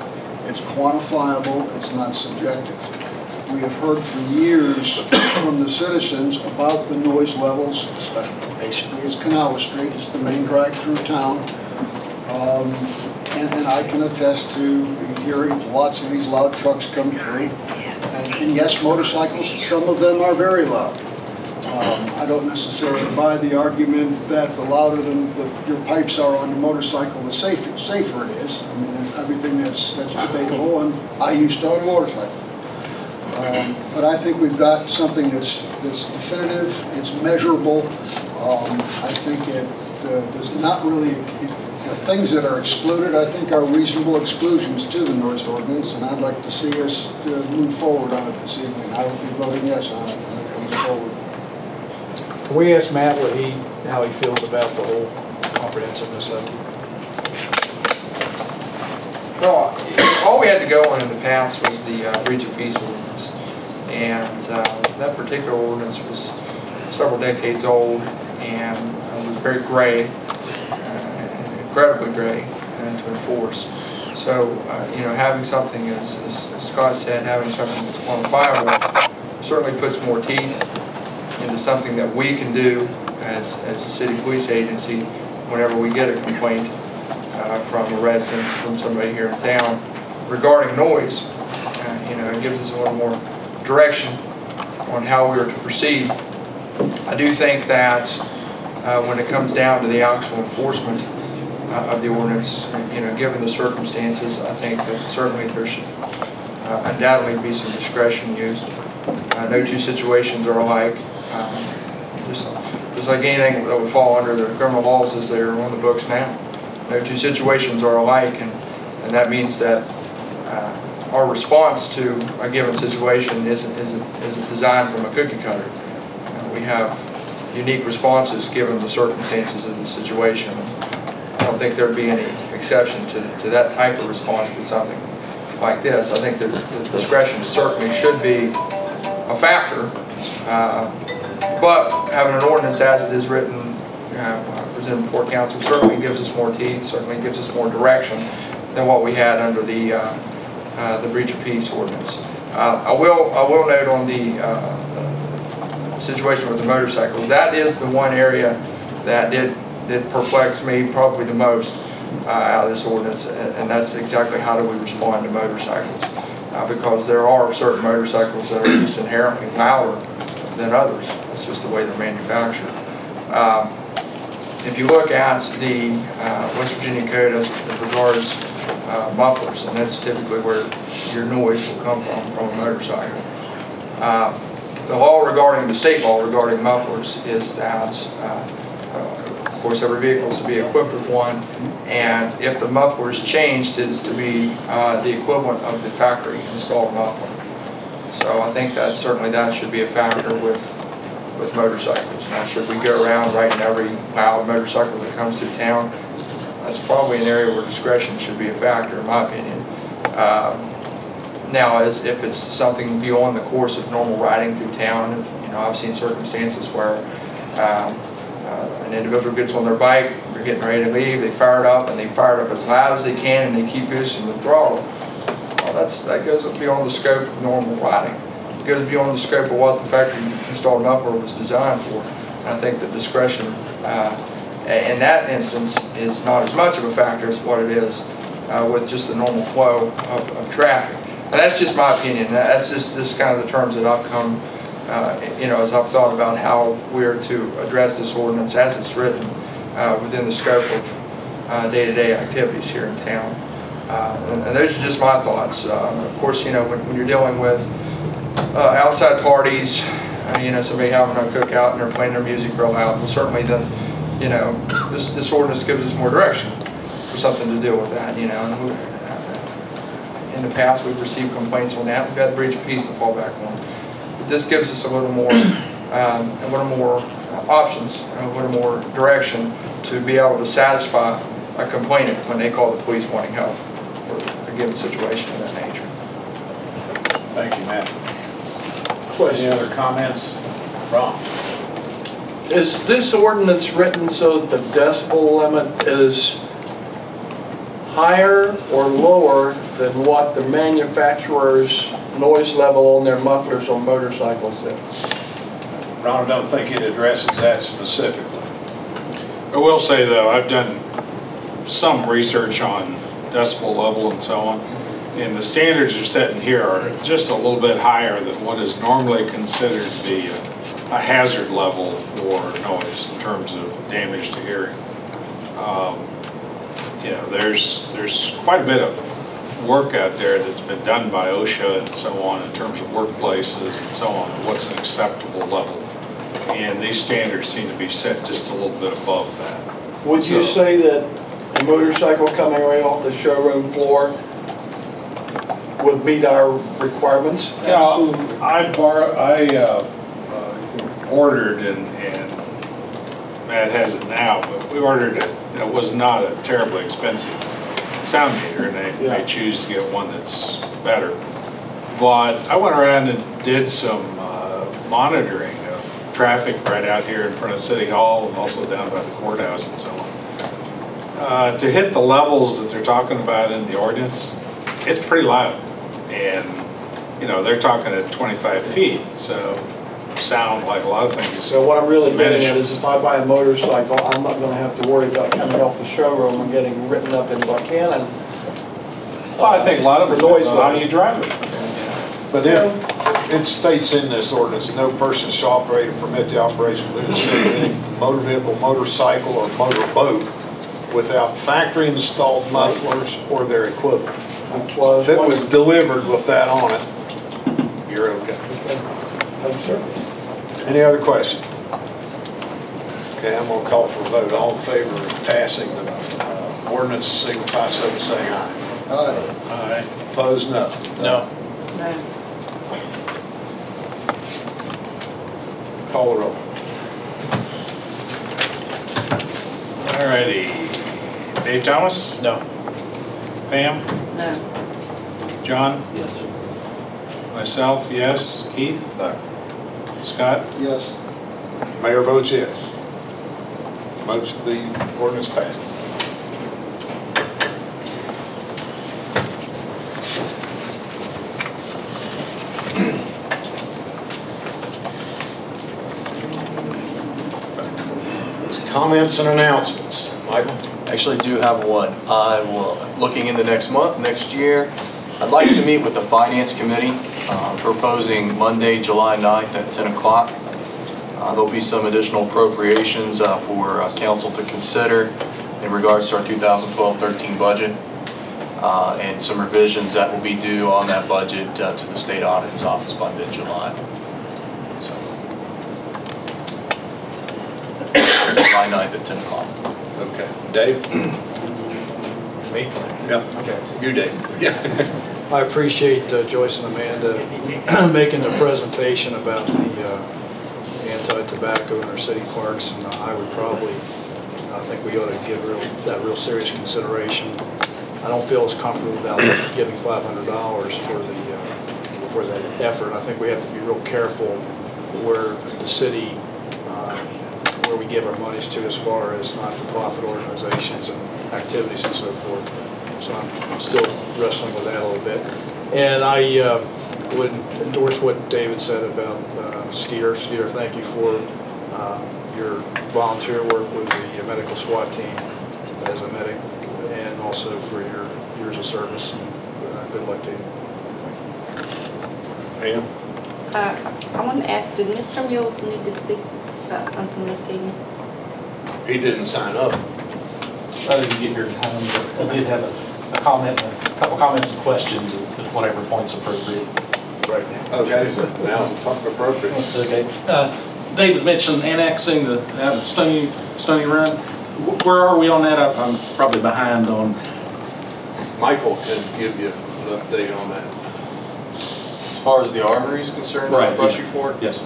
It's quantifiable. It's not subjective. We have heard for years from the citizens about the noise levels, especially basically as Kanawha Street. It's the main drag through town. And I can attest to hearing lots of these loud trucks come through. And yes, motorcycles, some of them are very loud. I don't necessarily buy the argument that the louder your pipes are on the motorcycle, the safer it is. I mean, there's everything that's debatable, and I used to own a motorcycle. But I think we've got something that's definitive, it's measurable. I think there's not really, the things that are excluded, I think, are reasonable exclusions to the noise ordinance, and I'd like to see us move forward on it this evening. I will be voting yes on it when it comes forward. can we ask Matt how he feels about the whole comprehensiveness of it? Well, all we had to go on in the past was the breach of peace ordinance. And that particular ordinance was several decades old and was very gray, incredibly gray to enforce. So, you know, having something, as Scott said, having something that's quantifiable certainly puts more teeth into something that we can do as a city police agency whenever we get a complaint from a resident, from somebody here in town regarding noise. You know, it gives us a little more direction on how we are to proceed. I do think that when it comes down to the actual enforcement of the ordinance, you know, given the circumstances, I think that certainly there should undoubtedly be some discretion used. No two situations are alike. Just like anything that would fall under the criminal laws as they are on the books now. No two situations are alike, and that means that our response to a given situation isn't designed from a cookie cutter. We have unique responses given the circumstances of the situation. I don't think there would be any exception to that type of response to something like this. I think that the discretion certainly should be a factor, but having an ordinance as it is written, presented before council, certainly gives us more teeth, certainly gives us more direction than what we had under the breach of peace ordinance. I will note on the situation with the motorcycles, that is the one area that did perplex me probably the most out of this ordinance, and that's exactly how do we respond to motorcycles, because there are certain motorcycles that are just inherently louder than others. It's just the way they're manufactured. If you look at the West Virginia Code as it regards mufflers, and that's typically where your noise will come from a motorcycle. The law regarding, the state law regarding mufflers is that, of course, every vehicle is to be equipped with one, and if the muffler is changed, it is to be the equivalent of the factory installed muffler. So I think that certainly that should be a factor with motorcycles. Now, should we go around writing every loud motorcycle that comes through town? That's probably an area where discretion should be a factor, in my opinion. Now, if it's something beyond the course of normal riding through town, if, you I've seen circumstances where an individual gets on their bike, they're getting ready to leave, they fire it up, and they fire it up as loud as they can, and they keep boosting the throttle. Well, that goes beyond the scope of normal riding. It goes beyond the scope of what the factory installed muffler was designed for. And I think that discretion in that instance is not as much of a factor as what it is with just the normal flow of traffic. And that's just my opinion. That's just kind of the terms that I've come, as I've thought about how we're to address this ordinance as it's written within the scope of day-to-day activities here in town. And those are just my thoughts. Of course, when you're dealing with outside parties, somebody having a cookout and they're playing their music real loud, well, certainly then, this ordinance gives us more direction for something to deal with that, And in the past, we've received complaints on that. We've got the breach of peace to fall back on. But this gives us a little more options, a little more direction to be able to satisfy a complainant when they call the police wanting help for a given situation of that nature. Thank you, Matt. Question. Any other comments? Ron? Is this ordinance written so that the decibel limit is higher or lower than what the manufacturer's noise level on their mufflers on motorcycles is? Ron, I don't think it addresses that specifically. I will say though, I've done some research on decibel level and so on, and the standards you're setting here are just a little bit higher than what is normally considered to be a hazard level for noise in terms of damage to hearing. There's quite a bit of work out there that's been done by OSHA and so on in terms of workplaces and so on, what's an acceptable level. And these standards seem to be set just a little bit above that. Would you say that a motorcycle coming right off the showroom floor would meet our requirements? I ordered, and Matt has it now, but we ordered it. It was not a terribly expensive sound meter, and they may choose to get one that's better. But I went around and did some monitoring of traffic right out here in front of City Hall and also down by the courthouse and so on. To hit the levels that they're talking about in the ordinance, it's pretty loud. And, they're talking at 25 feet, so sound like a lot of things. So what I'm really getting at is if I buy a motorcycle, I'm not going to have to worry about coming off the showroom and getting written up in Buckhannon. Well, I think a lot of it depends on how you drive it. But it states in this ordinance, no person shall operate or permit the operation within the city of any motor vehicle, motorcycle, or motor boat without factory installed mufflers or their equivalent. If it was delivered with that on it, you're okay. Any other questions? Okay, I'm going to call for a vote. All in favor of passing the ordinance, signify so by saying aye. Aye. Aye. Opposed, no. No. No. Call the roll. All righty. Dave Thomas? No. Pam? No. John? Yes. Myself, yes. Keith? No. Scott? Yes. Mayor votes yes. Motion, the ordinance passes. Comments and announcements. Michael? Actually do have one. Looking into next month, next year, I'd like to meet with the Finance Committee, proposing Monday, July 9th at 10 o'clock. There'll be some additional appropriations for council to consider in regards to our 2012-13 budget, and some revisions that will be due on that budget to the State Auditor's Office by mid-July. So, July 9th at 10 o'clock. Okay. Dave? Me? Yeah. Okay. You, Dave. Yeah. I appreciate Joyce and Amanda making the presentation about the anti-tobacco in our city parks, and I think we ought to give that real serious consideration. I don't feel as comfortable about giving $500 for that effort. I think we have to be real careful where the city, where we give our monies to as far as not-for-profit organizations and activities and so forth. So I'm still wrestling with that a little bit. And I would endorse what David said about Skeeter. Skeeter, thank you for your volunteer work with the medical SWAT team as a medic, and also for your years of service. And good luck to you. Pam? I want to ask, did Mr. Mills need to speak about something this evening? He didn't sign up. I didn't get here in time, but I did have a comment, a couple comments and questions at whatever point's appropriate. Right now. Okay, now it's appropriate. Okay. David mentioned annexing the Stony Run. Where are we on that? I'm probably behind on. Michael can give you an update on that. As far as the armory is concerned, right, Brushy Fork? Yes.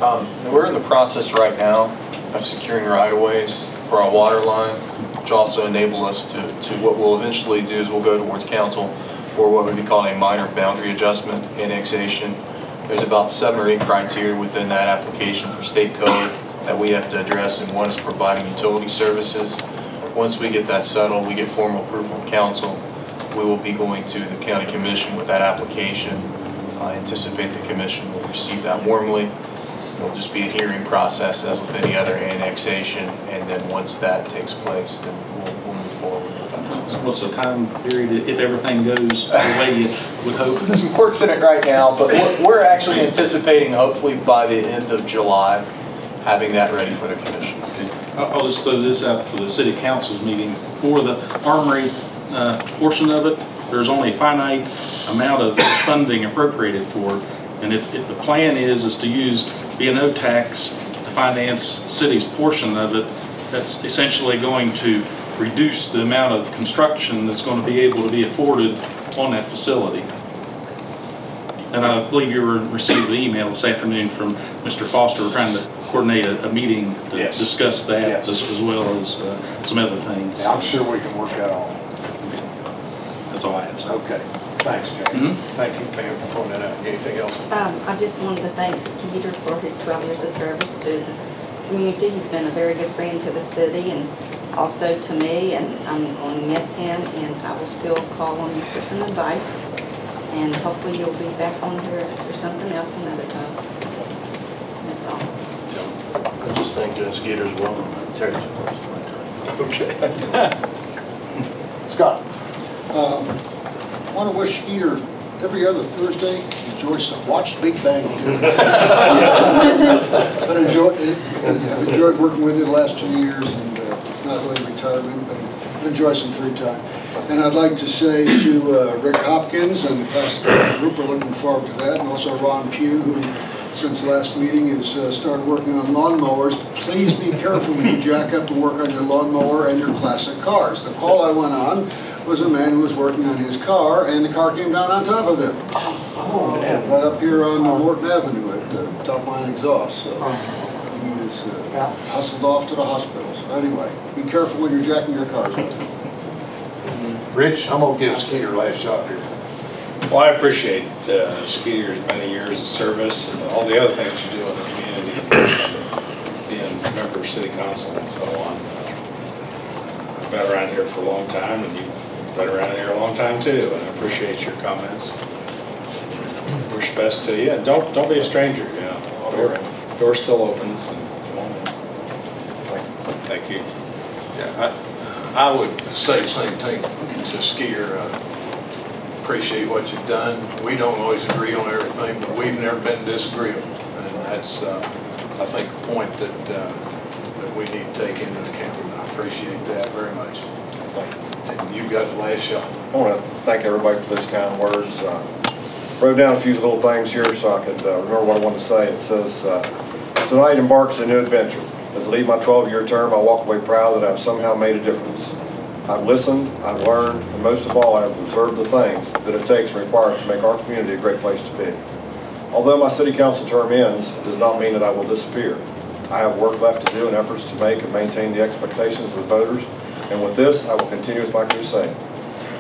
We're in the process right now of securing right-of-ways for our water line, which also enable us to what we'll eventually do is we'll go towards council for what would be called a minor boundary adjustment annexation. There's about 7 or 8 criteria within that application for state code that we have to address, and one is providing utility services. Once we get that settled, we get formal approval from council, we will be going to the county commission with that application. I anticipate the commission will receive that warmly. It'll just be a hearing process as with any other annexation, and then once that takes place, then we'll move forward with that process. What's the time period if everything goes the way you would hope? There's some quirks in it right now, but we're actually anticipating hopefully by the end of July having that ready for the commission. I'll just throw this out for the city council's meeting. For the armory portion of it, there's only a finite amount of funding appropriated for it. And if the plan is to use B&O tax to finance city's portion of it, that's essentially going to reduce the amount of construction that's going to be able to be afforded on that facility. And I believe you received the email this afternoon from Mr. Foster. We're trying to coordinate a meeting to discuss that as well as some other things. Yeah, I'm sure we can work that out. That's all I have. Okay. Thanks, Jay. Thank you, Pam, for pointing that out. Anything else? I just wanted to thank Skeeter for his 12 years of service to the community. He's been a very good friend to the city and also to me, and I'm going to miss him, and I will still call on you for some advice, and hopefully you'll be back on here for something else another time. That's all. I just think Skeeter's welcome. Terry's Okay. Scott, I want to wish Skeeter every other Thursday enjoy some. Watch Big Bang Theory. But I've enjoyed working with you the last 2 years, and it's not really retirement, but enjoy some free time. And I'd like to say to Rick Hopkins and the classical group, we're looking forward to that, and also Ron Pugh, who since the last meeting has started working on lawnmowers. Please be careful when you jack up and work on your lawnmower and your classic cars. The call I went on was a man who was working on his car, and the car came down on top of him. Right up here on Morton Avenue at Top Line Exhaust. So he was hustled off to the hospital. So anyway, be careful when you're jacking your cars up. Rich, I'm going to give Skeeter last shot here. Well, I appreciate Skeeter's many years of service and all the other things you do in the community, being a member of city council and so on. I've been around here for a long time, and you've been around here a long time too, and I appreciate your comments. Wish best to you, and don't be a stranger, you know. Door still opens, and come on in. Thank you. Yeah, I would say the same thing to Skeeter. Appreciate what you've done. We don't always agree on everything, but we've never been disagreeable, and that's I think a point that we need to take into account. And I appreciate that very much. And you got the last shot. I want to thank everybody for those kind words. Wrote down a few little things here so I could remember what I wanted to say. It says, tonight embarks a new adventure. As I leave my 12-year term, I walk away proud that I've somehow made a difference. I've listened, I've learned, and most of all, I've observed the things that it takes and requires to make our community a great place to be. Although my city council term ends, it does not mean that I will disappear. I have work left to do and efforts to make and maintain the expectations of the voters, and with this, I will continue with my crusade.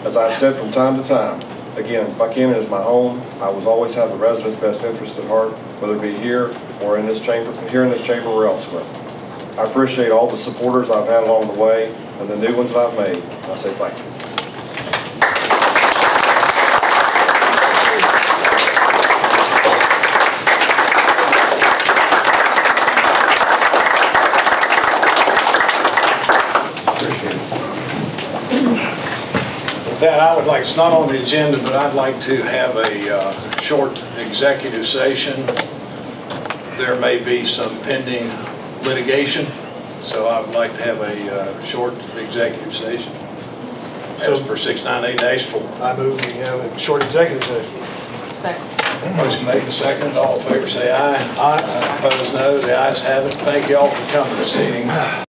As I've said from time to time, Again, Buckhannon is my home. I will always have the residents' best interest at heart, whether it be here or in this chamber, or elsewhere. I appreciate all the supporters I've had along the way and the new ones that I've made. I say thank you. With that, I would like, it's not on the agenda, but I'd like to have a short executive session. There may be some pending litigation, so I would like to have a short executive session. As per 698-4. I move we have a short executive session. Second. Motion made and seconded. All in favor say aye. Aye. Opposed no. The ayes have it. Thank you all for coming this evening.